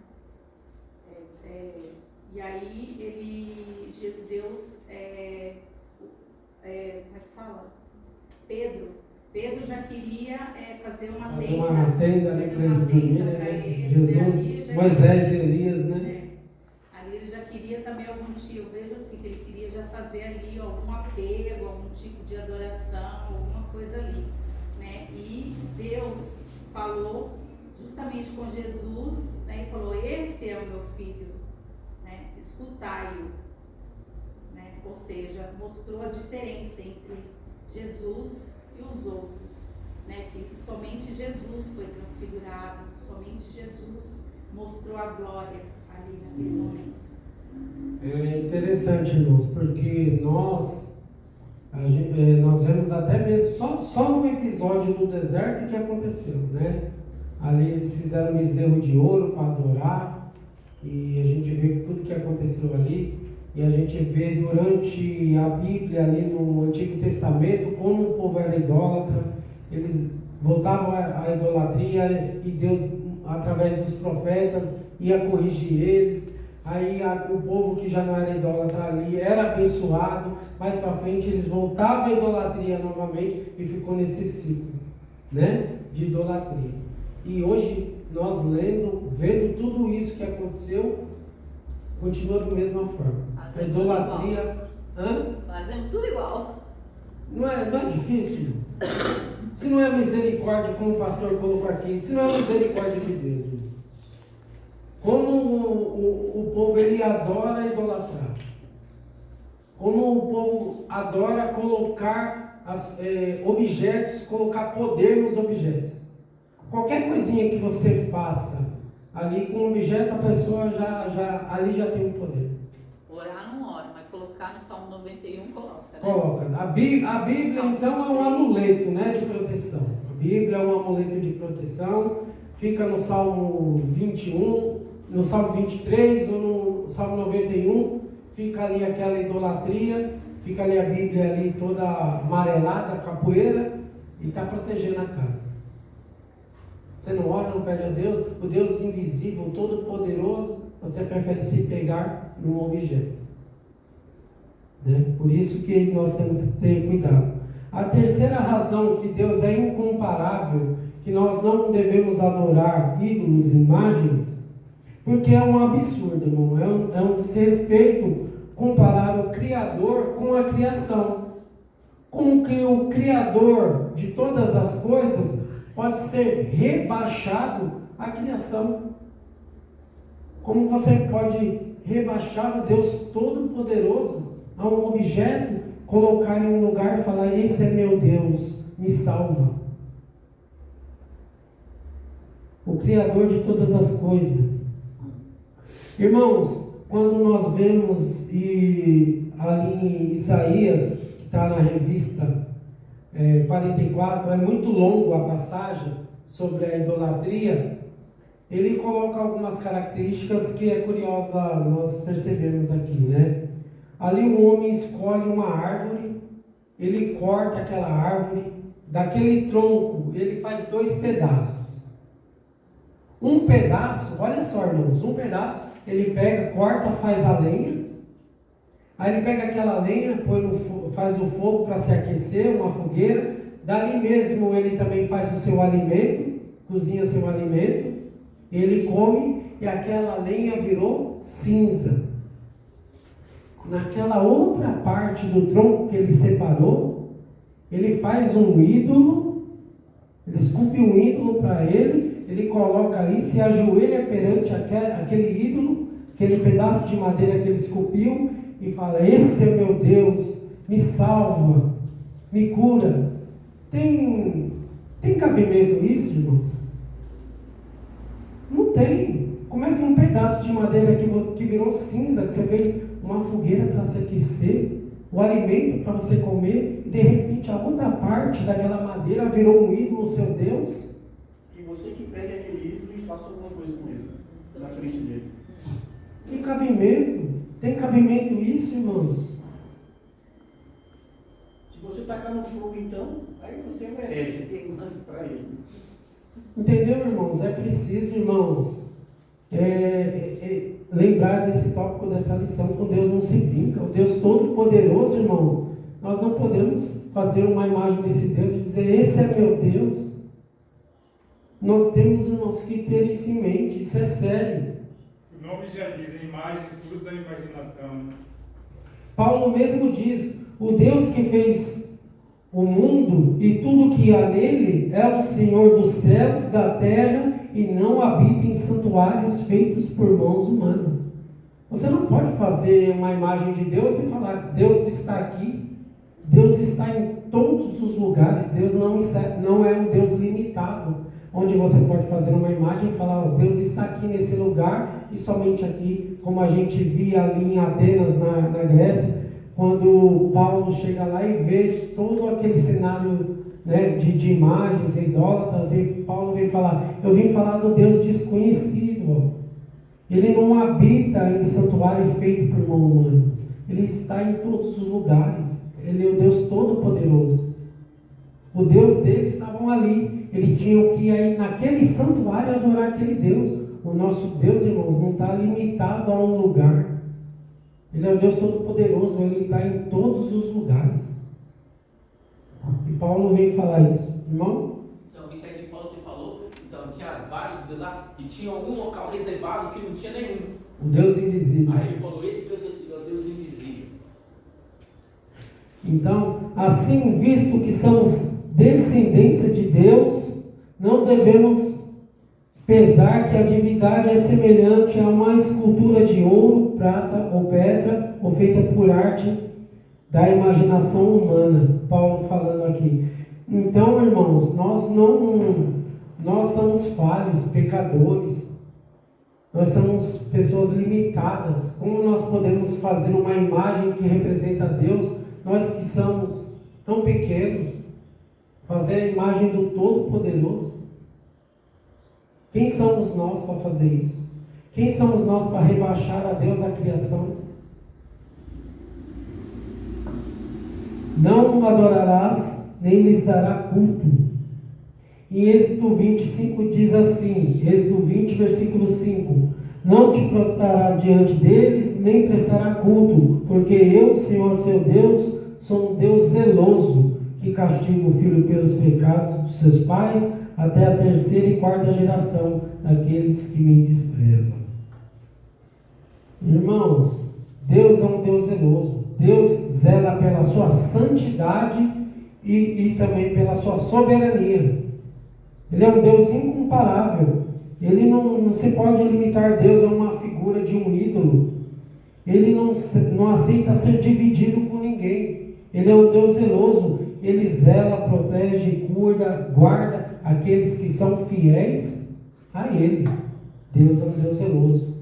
E aí Deus, como é que fala? Pedro já queria fazer uma tenda ali fazer para uma eles tenda dormirem, para né? ele, Jesus, Moisés e Elias, né? Ali ele já queria também algum tipo, eu vejo assim, que ele queria já fazer ali algum apego, algum tipo de adoração, alguma coisa ali, né? E Deus falou justamente com Jesus, né? E falou: esse é o meu filho, né? Escutai-o, né? Ou seja, mostrou a diferença entre Jesus e os outros, né? Que somente Jesus foi transfigurado, somente Jesus mostrou a glória ali naquele momento. É interessante, irmãos, porque nós vemos até mesmo, só no episódio do deserto que aconteceu, né? Ali eles fizeram bezerro de ouro para adorar, e a gente vê tudo que aconteceu ali, e a gente vê durante a Bíblia, ali no Antigo Testamento, como o povo era idólatra, eles voltavam à idolatria, e Deus, através dos profetas, ia corrigir eles. Aí o povo que já não era idólatra ali era abençoado, mais para frente eles voltavam à idolatria novamente e ficou nesse ciclo, né, de idolatria. E hoje nós vendo tudo isso que aconteceu, continua da mesma forma. A idolatria, fazendo tudo igual. Não é difícil? Se não é misericórdia, como o pastor colocou aqui, se não é misericórdia de Deus, irmãos. Como o povo ele adora idolatrar. Como o povo adora colocar objetos, colocar poder nos objetos. Qualquer coisinha que você faça ali com um objeto, a pessoa ali já tem um poder. Orar não ora, mas colocar no Salmo 91 coloca, né? Coloca. A Bíblia então é um amuleto, né, de proteção. A Bíblia é um amuleto de proteção. Fica no Salmo 21, no Salmo 23 ou no Salmo 91. Fica ali aquela idolatria. Fica ali a Bíblia ali toda amarelada, capoeira. E está protegendo a casa. Você não ora, não pede a Deus, o Deus invisível, todo poderoso, você prefere se pegar num objeto. né? Por isso que nós temos que ter cuidado. A terceira razão que Deus é incomparável, que nós não devemos adorar ídolos e imagens, porque é um absurdo, irmão, é um desrespeito comparar o Criador com a criação. Como que o Criador de todas as coisas pode ser rebaixado à criação? Como você pode rebaixar o Deus Todo-Poderoso a um objeto, colocar em um lugar e falar: esse é meu Deus, me salva? O Criador de todas as coisas. Irmãos, quando nós vemos ali em Isaías, que está na revista 44, é muito longo a passagem sobre a idolatria. Ele coloca algumas características que é curiosa nós percebemos aqui, né? Ali o homem escolhe uma árvore, ele corta aquela árvore, daquele tronco ele faz 2 pedaços. Um pedaço, olha só, irmãos, um pedaço ele pega, corta, faz a lenha. Aí ele pega aquela lenha, faz o fogo para se aquecer, uma fogueira. Dali mesmo ele também faz o seu alimento, cozinha seu alimento. Ele come e aquela lenha virou cinza. Naquela outra parte do tronco que ele separou, ele faz um ídolo, ele esculpe um ídolo para ele coloca ali, se ajoelha perante aquele ídolo, aquele pedaço de madeira que ele esculpiu, e fala: esse é meu Deus, me salva, me cura. Tem cabimento isso, irmãos? Não tem. Como é que um pedaço de madeira que virou cinza, que você fez uma fogueira para se aquecer, o alimento para você comer, e de repente a outra parte daquela madeira virou um ídolo, seu Deus? E você que pegue aquele ídolo e faça alguma coisa com ele, na frente dele. Tem cabimento? Tem cabimento isso, irmãos? Se você tacar no fogo, então, aí você é um herege para ele. Entendeu, irmãos? É preciso, irmãos, lembrar desse tópico, dessa lição. Com Deus não se brinca. O Deus Todo-Poderoso, irmãos, nós não podemos fazer uma imagem desse Deus e dizer: esse é meu Deus. Nós temos, irmãos, que ter isso em mente. Isso é sério. O nome já diz: imagem, fruto da imaginação. Paulo mesmo diz: o Deus que fez o mundo e tudo que há nele é o Senhor dos céus, da terra, e não habita em santuários feitos por mãos humanas. Você não pode fazer uma imagem de Deus e falar: Deus está aqui. Deus está em todos os lugares. Deus não é um Deus limitado, onde você pode fazer uma imagem e falar: Deus está aqui nesse lugar e somente aqui, como a gente via ali em Atenas, na Grécia, quando Paulo chega lá e vê todo aquele cenário, né, de imagens idólatras, e Paulo vem falar: eu vim falar do Deus desconhecido. Ele não habita em santuário feito por mãos humanas. Ele está em todos os lugares. Ele é o Deus Todo-Poderoso. O Deus deles estavam ali. Eles tinham que ir aí naquele santuário adorar aquele Deus. O nosso Deus, irmãos, não está limitado a um lugar. Ele é o Deus Todo-Poderoso. Ele está em todos os lugares. E Paulo vem falar isso. Irmão? Então, isso aí que Paulo te falou. Então, tinha vários de lá e tinha um local reservado que não tinha nenhum. O Deus invisível. Aí ele falou: esse Deus é o Deus invisível. Então, assim, visto que somos descendência de Deus, não devemos pesar que a divindade é semelhante a uma escultura de ouro, prata ou pedra, ou feita por arte da imaginação humana. Paulo falando aqui. Então, irmãos, nós somos falhos, pecadores. Nós somos pessoas limitadas. Como nós podemos fazer uma imagem que representa Deus? Nós que somos tão pequenos, fazer a imagem do Todo-Poderoso. Quem somos nós para fazer isso? Quem somos nós para rebaixar a Deus a criação? Não adorarás, nem lhes dará culto. Em Êxodo 25 diz assim, Êxodo 20, versículo 5: Não te prostrarás diante deles, nem prestará culto, porque eu, Senhor seu Deus, sou um Deus zeloso, que castiga o filho pelos pecados dos seus pais, até a 3ª e 4ª geração daqueles que me desprezam. Irmãos, Deus é um Deus zeloso. Deus zela pela sua santidade e também pela sua soberania. Ele é um Deus incomparável. Ele não se pode limitar Deus a uma figura de um ídolo. Ele não aceita ser dividido com ninguém. Ele é um Deus zeloso. Ele zela, protege, cuida, guarda aqueles que são fiéis a Ele. Deus é um Deus zeloso.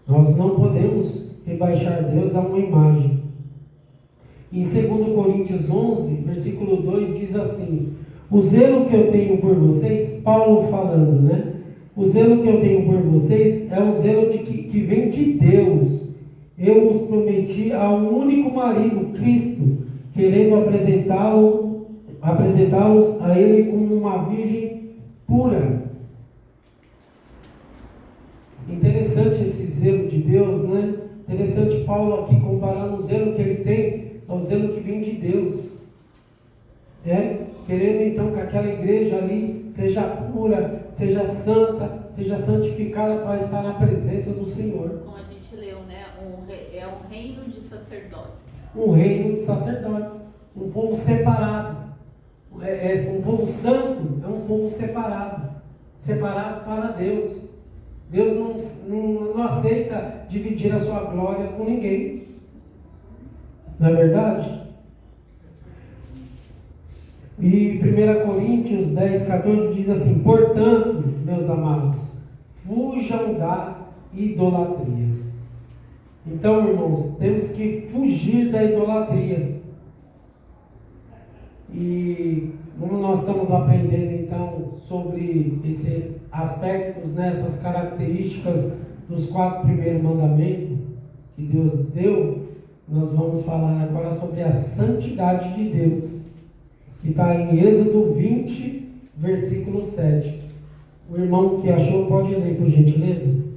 Nós não podemos rebaixar Deus a uma imagem. Em 2 Coríntios 11, versículo 2, diz assim: o zelo que eu tenho por vocês, Paulo falando, né? O zelo que eu tenho por vocês é o zelo que vem de Deus. Eu os prometi a um único marido, Cristo, querendo apresentá-los a Ele como uma virgem pura. Interessante esse zelo de Deus, né? Interessante Paulo aqui comparando o zelo que ele tem ao zelo que vem de Deus. Querendo então que aquela igreja ali seja pura, seja santa, seja santificada para estar na presença do Senhor. Como a gente leu, né? É um reino de sacerdotes. Um reino de sacerdotes, um povo separado. Um povo santo, é um povo separado para Deus. Deus não aceita dividir a sua glória com ninguém. Não é verdade? E 1 Coríntios 10, 14 diz assim: portanto, meus amados, fujam da idolatria. Então, irmãos, temos que fugir da idolatria. E como nós estamos aprendendo então sobre esses aspectos, essas características dos 4 primeiros mandamentos que Deus deu, nós vamos falar agora sobre a santidade de Deus, que está em Êxodo 20, versículo 7. O irmão que achou pode ler, por gentileza.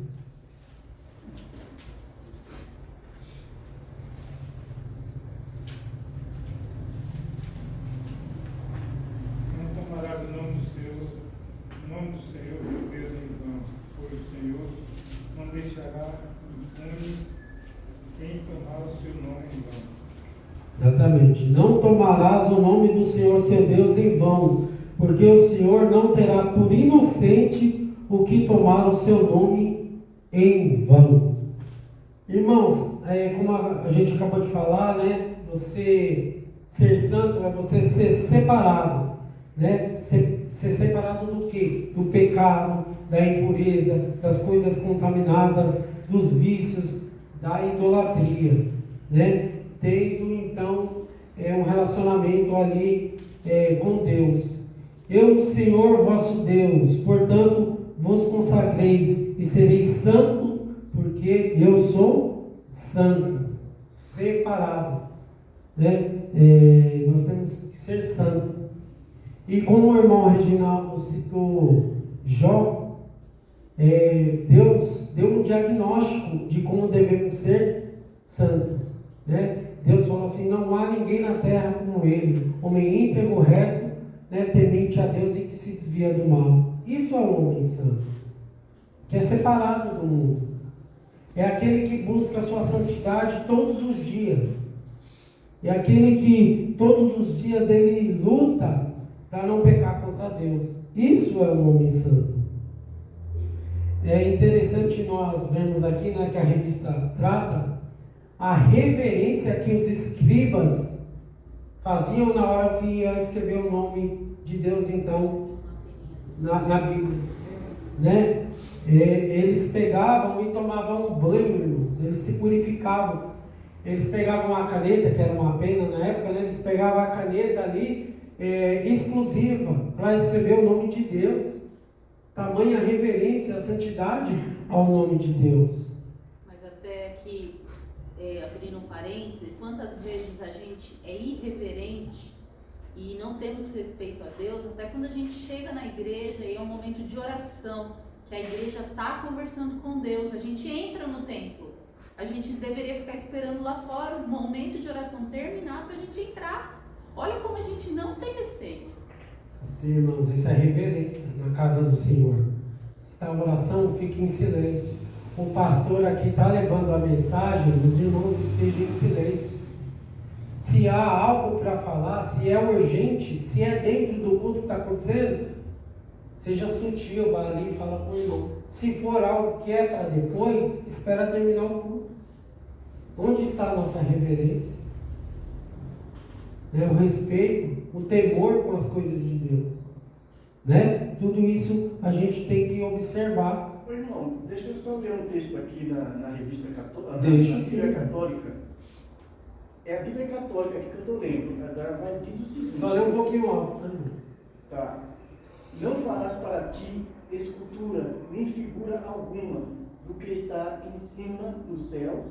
Exatamente. Não tomarás o nome do Senhor seu Deus em vão, porque o Senhor não terá por inocente o que tomar o seu nome em vão. Irmãos, como a gente acabou de falar, você ser santo é você ser separado, ser separado do quê? Do pecado, da impureza, das coisas contaminadas, dos vícios, da idolatria, tendo então um relacionamento ali com Deus. Eu, Senhor vosso Deus, portanto vos consagreis e sereis santo, porque eu sou santo, separado. Nós temos que ser santo. E como o irmão Reginaldo citou Jó, Deus deu um diagnóstico de como devemos ser santos. Deus falou assim: não há ninguém na terra como ele, homem íntegro, reto, temente a Deus e que se desvia do mal. Isso é o homem santo, que é separado do mundo. É aquele que busca a sua santidade todos os dias. É aquele que todos os dias ele luta para não pecar contra Deus. Isso é um homem santo. É interessante nós vermos aqui, que a revista trata a reverência que os escribas faziam na hora que ia escrever o nome de Deus, então, na Bíblia. Eles pegavam e tomavam um banho, irmãos. Eles se purificavam. Eles pegavam a caneta, que era uma pena na época, eles pegavam a caneta ali, exclusiva, para escrever o nome de Deus. Tamanha reverência, a santidade ao nome de Deus. Mas até aqui, abrindo um parênteses, quantas vezes a gente é irreverente e não temos respeito a Deus, até quando a gente chega na igreja e é um momento de oração, que que a igreja está conversando com Deus. A gente entra no templo, a gente deveria ficar esperando lá fora o momento de oração terminar para a gente entrar. Olha como a gente não tem respeito. Sim, irmãos, isso é reverência na casa do Senhor. Se a oração fica em silêncio, o pastor aqui está levando a mensagem, os irmãos estejam em silêncio. Se há algo para falar, se é urgente, se é dentro do culto que está acontecendo, seja sutil, vá ali e fala com o irmão. Se for algo que é para depois, espera terminar o culto. Onde está a nossa reverência? O respeito, o temor com as coisas de Deus. Tudo isso a gente tem que observar. Ô, irmão, deixa eu só ler um texto aqui na revista católica. Deixa, na sim. Bíblia Católica. É a Bíblia Católica aqui que eu estou lendo. Agora diz o seguinte. Só ler um pouquinho alto. Tá. Não farás para ti escultura, nem figura alguma do que está em cima dos céus,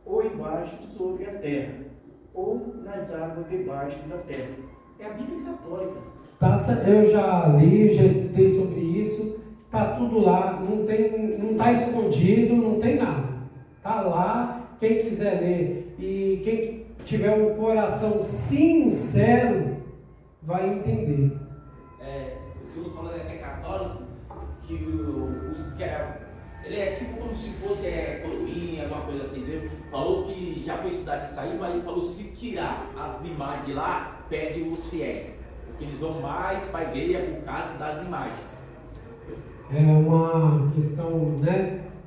ou embaixo sobre a terra, ou nas águas debaixo da terra. É a Bíblia Católica. Eu já li, já estudei sobre isso. Está tudo lá, não está escondido, não tem nada. Está lá, quem quiser ler e quem tiver um coração sincero vai entender. O Júlio falando que é católico, que ele é tipo como se fosse colorinha, alguma coisa assim, entendeu? Falou que já foi estudar isso aí, mas ele falou se tirar as imagens de lá, pede os fiéis, porque eles vão mais para a igreja por causa das imagens. É uma questão,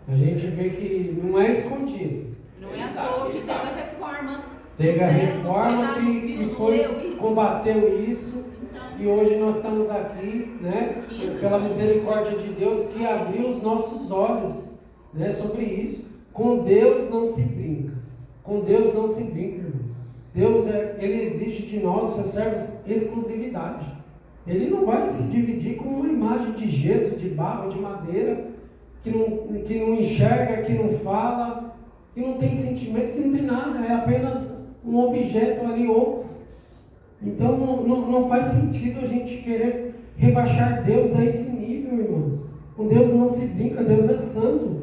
a gente vê que não é escondido. Não é à toa que teve a reforma. Teve a reforma que combateu isso. E hoje nós estamos aqui, pela misericórdia de Deus, que abriu os nossos olhos, sobre isso. Com Deus não se brinca. Com Deus não se brinca, irmãos. Deus, Ele exige de nós, seus servos, exclusividade. Ele não vai se dividir com uma imagem de gesso, de barro, de madeira, que não enxerga, que não fala, que não tem sentimento, que não tem nada. É apenas um objeto ali oco. Então não faz sentido a gente querer rebaixar Deus a esse nível, irmãos. Com Deus não se brinca, Deus é santo.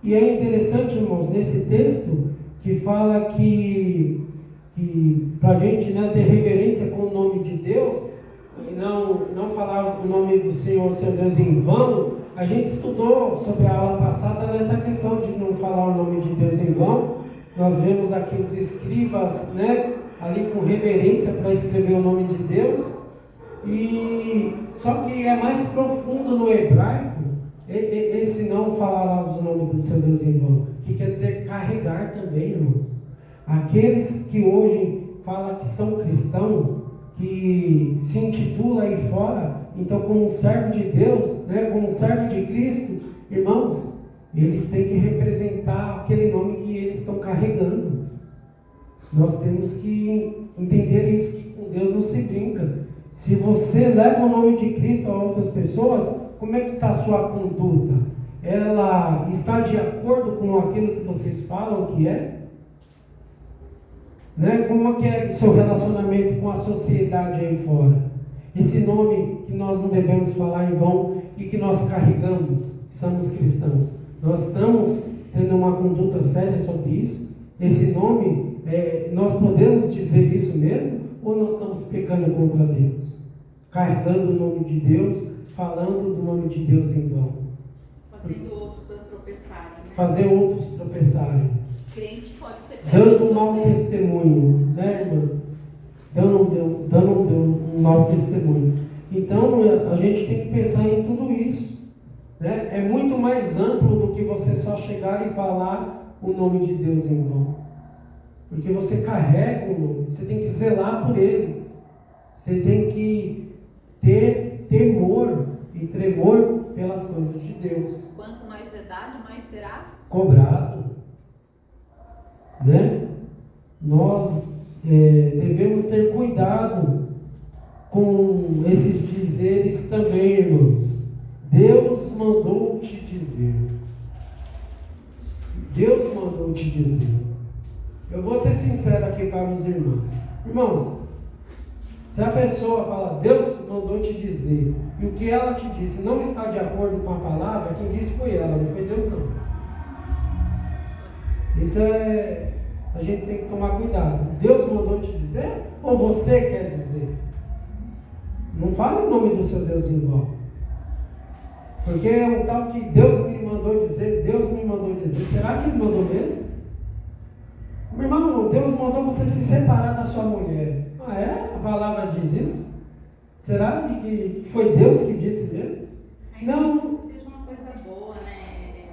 E é interessante, irmãos, nesse texto que fala que para a gente ter reverência com o nome de Deus, e não falar o nome do Senhor, seu Deus, em vão. A gente estudou sobre a aula passada nessa questão de não falar o nome de Deus em vão. Nós vemos aqui os escribas, ali com reverência para escrever o nome de Deus, e só que é mais profundo no hebraico, esse não falarás o nome do seu Deus em vão, que quer dizer carregar também, irmãos. Aqueles que hoje falam que são cristãos, que se intitula aí fora, então como um servo de Deus, como um servo de Cristo, irmãos, eles têm que representar aquele nome que eles estão carregando. Nós temos que entender isso, que com Deus não se brinca. Se você leva o nome de Cristo a outras pessoas, como é que está a sua conduta? Ela está de acordo com aquilo que vocês falam que é? Como é que é o seu relacionamento com a sociedade aí fora? Esse nome que nós não devemos falar em vão e que nós carregamos, que somos cristãos. Nós estamos tendo uma conduta séria sobre isso? Esse nome, nós podemos dizer isso mesmo? Ou nós estamos pecando contra Deus? Carregando o nome de Deus, falando do nome de Deus em vão. Fazendo outros tropeçarem. Fazer outros tropeçarem. Crente pode ser Dando um mau testemunho, irmã? Dando um mau testemunho. Então, a gente tem que pensar em tudo isso. É muito mais amplo do que você só chegar e falar o nome de Deus em vão. Porque você carrega o nome, você tem que zelar por ele. Você tem que ter temor e tremor pelas coisas de Deus. Quanto mais é dado, mais será cobrado. Nós devemos ter cuidado com esses dizeres também, irmãos. Deus mandou te dizer. Deus mandou te dizer. Eu vou ser sincero aqui para os irmãos. Irmãos, Se a pessoa fala, Deus mandou te dizer, e o que ela te disse não está de acordo com a palavra, quem disse foi ela, não foi Deus não. Isso a gente tem que tomar cuidado. Deus mandou te dizer ou você quer dizer? Não fale o nome do seu Deus em vão. Porque é um tal que Deus me mandou dizer, será que Ele mandou mesmo? Meu irmão, Deus mandou você se separar da sua mulher. Ah, é? A palavra diz isso? Será que foi Deus que disse mesmo? Ainda Não. que seja uma coisa boa, né?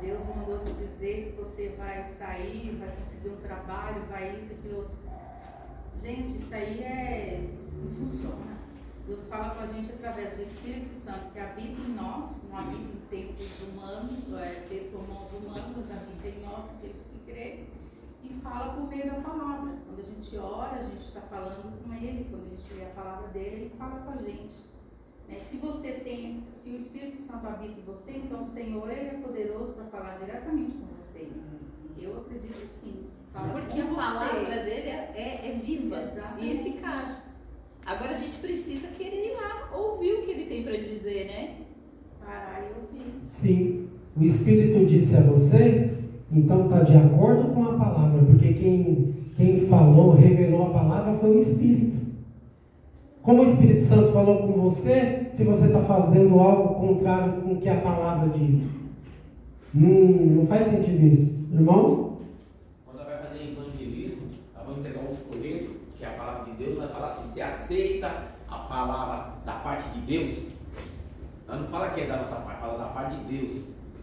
Deus mandou te dizer que você vai sair, vai conseguir um trabalho, vai isso, aquilo outro. Gente, isso aí não funciona. Deus fala com a gente através do Espírito Santo que habita em nós, não habita em templos humanos, feito por mãos humanas, mas habita em nós, aqueles que creem, e fala por meio da palavra. Quando a gente ora, a gente está falando com Ele, quando a gente lê a palavra dele, Ele fala com a gente. Né? Se o Espírito Santo habita em você, então o Senhor Ele é poderoso para falar diretamente com você. Eu acredito sim. Porque a palavra dele é viva. Exatamente. E eficaz. Agora a gente precisa querer ir lá ouvir o que ele tem para dizer, né? Parar e ouvir. Sim, o Espírito disse a você, então está de acordo com a palavra, porque quem falou, revelou a palavra foi o Espírito. Como o Espírito Santo falou com você, se você está fazendo algo contrário com o que a palavra diz? Não faz sentido isso, irmão? Quando ela vai fazer evangelismo, ela vai entregar um folheto, que é a palavra de Deus, vai falar assim, você aceita a palavra da parte de Deus? Ela não fala que é da nossa parte, fala da parte de Deus,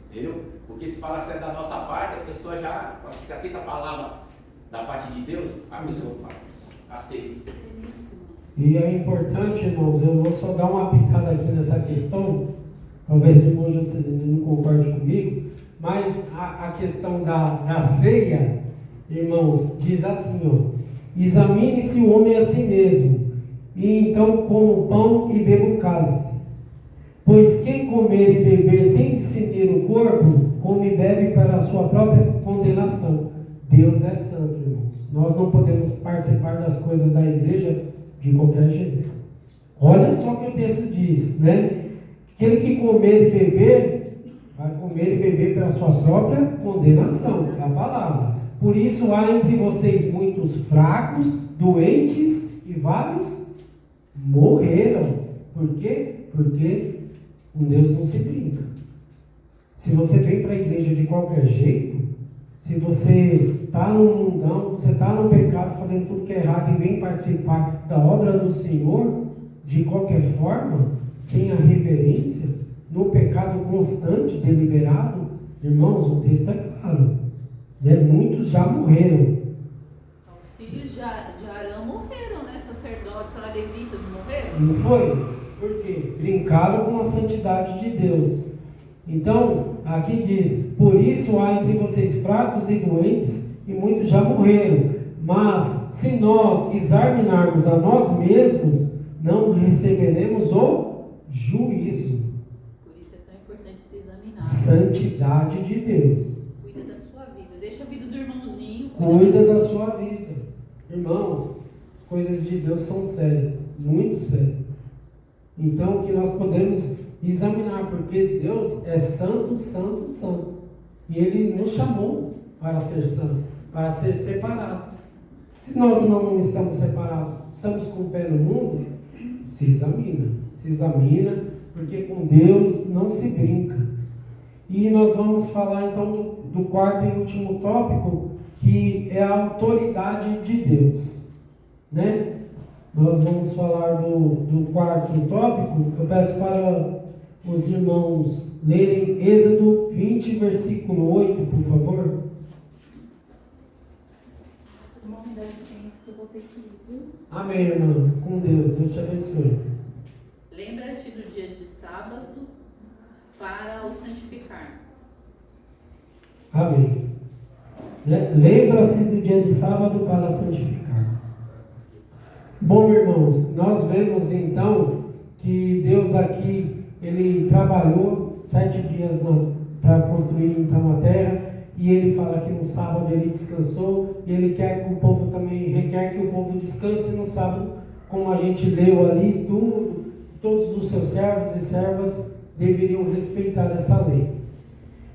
entendeu? Porque se fala se é da nossa parte, a pessoa já, se aceita a palavra da parte de Deus, a pessoa aceita. E é importante, irmãos, eu vou só dar uma pitada aqui nessa questão, talvez o irmão Juscelino não concorde comigo, mas a questão da ceia, irmãos, diz assim, ó, examine-se o homem a si mesmo, e então coma o pão e beba o cálice. Pois quem comer e beber sem discernir o corpo, come e bebe para a sua própria condenação. Deus é santo, irmãos. Nós não podemos participar das coisas da igreja de qualquer jeito. Olha só o que o texto diz, né? Aquele que comer e beber, vai comer e beber para a sua própria condenação. É a palavra. Por isso há entre vocês muitos fracos, doentes e vários morreram. Por quê? Porque com Deus não se brinca. Se você vem para a igreja de qualquer jeito, se você está no mundão, você está no pecado, fazendo tudo que é errado e vem participar da obra do Senhor, de qualquer forma, sem a reverência, no pecado constante, deliberado, irmãos, o texto é claro. Né? Muitos já morreram. Os filhos de Arão morreram, né? Sacerdotes, levitas morreram. Não foi? Por quê? Brincaram com a santidade de Deus. Então, aqui diz, por isso há entre vocês fracos e doentes, e muitos já morreram. Mas, se nós examinarmos a nós mesmos, não receberemos o juízo. Por isso é tão importante se examinar. Santidade de Deus. Cuida da sua vida. Deixa a vida do irmãozinho. Cuida da sua vida. Irmãos, as coisas de Deus são sérias, muito sérias. Então, que nós podemos examinar, porque Deus é santo, santo, santo. E Ele nos chamou para ser santo, para ser separados. Se nós não estamos separados, estamos com o pé no mundo, se examina, porque com Deus não se brinca. E nós vamos falar então do quarto e último tópico, que é a autoridade de Deus, né? Nós vamos falar do quarto tópico. Eu peço para os irmãos lerem Êxodo 20, versículo 8, por favor. Irmão, me dá licença que eu vou ter que ir, viu? Amém, irmão. Com Deus. Deus te abençoe. Lembra-te do dia de sábado para o santificar. Amém. Lembra-se do dia de sábado para santificar. Bom, irmãos, nós vemos então que Deus aqui, Ele trabalhou 7 dias para construir então a terra, e Ele fala que no sábado Ele descansou, e Ele quer que o povo também, requer que o povo descanse no sábado como a gente leu ali, todos os seus servos e servas deveriam respeitar essa lei.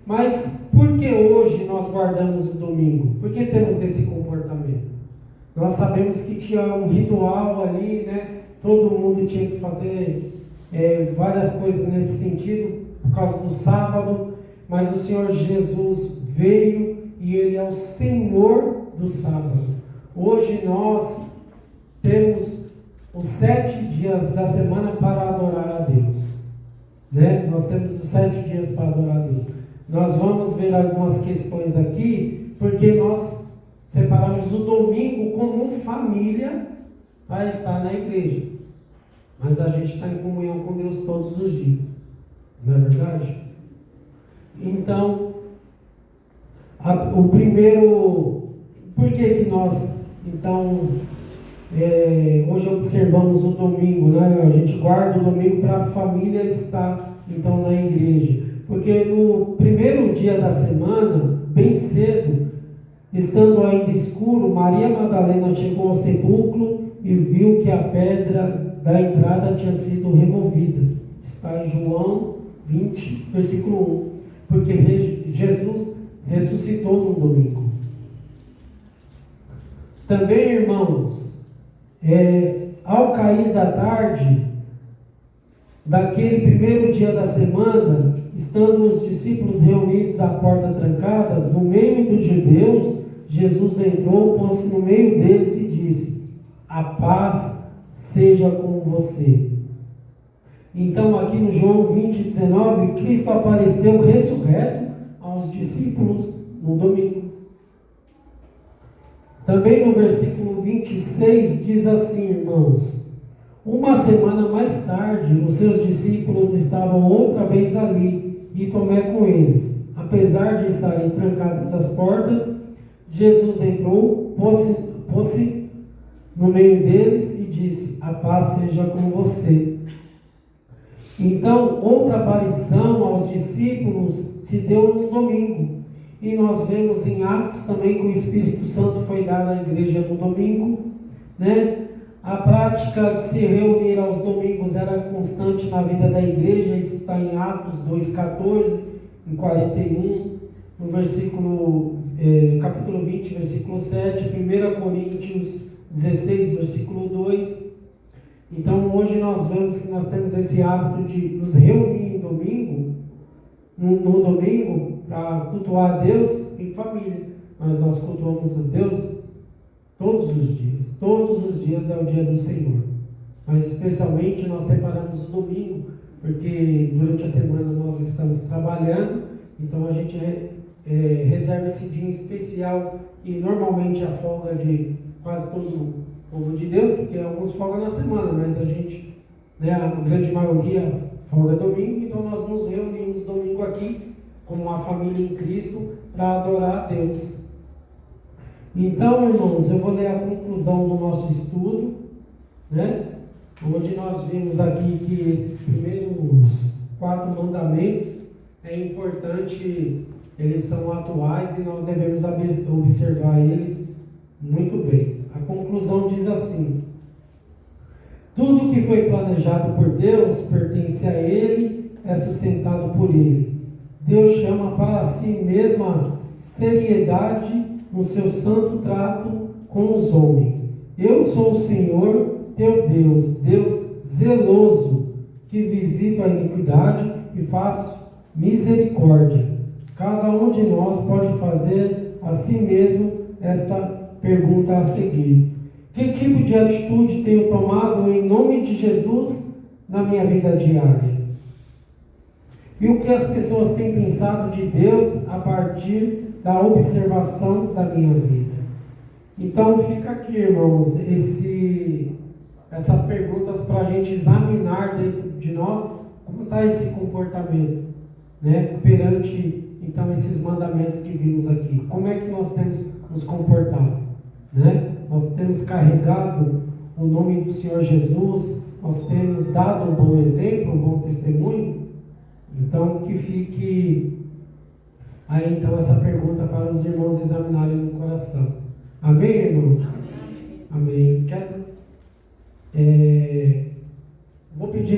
Mas por que hoje nós guardamos o domingo? Por que temos esse comportamento? Nós sabemos que tinha um ritual ali, né? Todo mundo tinha que fazer várias coisas nesse sentido, por causa do sábado, mas o Senhor Jesus veio e Ele é o Senhor do sábado. Hoje nós temos os 7 dias da semana para adorar a Deus, né? Nós temos os 7 dias para adorar a Deus. Nós vamos ver algumas questões aqui, porque nós separamos o domingo como família para estar na igreja. Mas a gente está em comunhão com Deus todos os dias. Não é verdade? Então, o primeiro... Por que nós, então, hoje observamos o domingo, né? A gente guarda o domingo para a família estar, então, na igreja. Porque no primeiro dia da semana, bem cedo, estando ainda escuro, Maria Madalena chegou ao sepulcro e viu que a pedra da entrada tinha sido removida. Está em João 20, versículo 1. Porque Jesus ressuscitou no domingo. Também, irmãos, ao cair da tarde, daquele primeiro dia da semana, estando os discípulos reunidos à porta trancada, no meio dos judeus, Jesus entrou, pôs-se no meio deles e disse: a paz seja com você. Então, aqui no João 20, 19, Cristo apareceu ressurreto aos discípulos no domingo. Também no versículo 26 diz assim, irmãos: uma semana mais tarde, os seus discípulos estavam outra vez ali, e Tomé com eles. Apesar de estarem trancadas as portas, Jesus entrou, pôs-se no meio deles e disse: a paz seja com você. Então, outra aparição aos discípulos se deu no domingo. E nós vemos em Atos também que o Espírito Santo foi dado à igreja no domingo, né? A prática de se reunir aos domingos era constante na vida da igreja. Isso está em Atos 2,14, em 41, no versículo, capítulo 20, versículo 7, 1 Coríntios 16, versículo 2. Então hoje nós vemos que nós temos esse hábito de nos reunir em domingo, no domingo, para cultuar a Deus em família. Mas nós cultuamos a Deus todos os dias. Todos os dias é o dia do Senhor. Mas especialmente nós separamos o domingo, porque durante a semana nós estamos trabalhando, então a gente reserva esse dia especial, e normalmente a folga de quase todo o povo de Deus, porque alguns folgam na semana, mas a gente, né, a grande maioria folga domingo, então nós nos reunimos domingo aqui, como uma família em Cristo, para adorar a Deus. Então, irmãos, eu vou ler a conclusão do nosso estudo, né? Onde nós vimos aqui que esses primeiros 4 mandamentos é importante, eles são atuais e nós devemos observar eles muito bem. A conclusão diz assim: tudo que foi planejado por Deus pertence a Ele, é sustentado por Ele. Deus chama para si mesma seriedade no seu santo trato com os homens. Eu sou o Senhor, teu Deus, Deus zeloso, que visito a iniquidade e faço misericórdia. Cada um de nós pode fazer a si mesmo esta pergunta a seguir: que tipo de atitude tenho tomado em nome de Jesus na minha vida diária? E o que as pessoas têm pensado de Deus a partir da observação da minha vida? Então fica aqui, irmãos, essas perguntas para a gente examinar dentro de nós como está esse comportamento, né, perante então esses mandamentos que vimos aqui. Como é que nós temos nos comportado, né? Nós temos carregado o nome do Senhor Jesus, nós temos dado um bom exemplo, um bom testemunho. Então que fique aí então essa pergunta para os irmãos examinarem no coração. Amém, irmãos? Amém. Vou pedir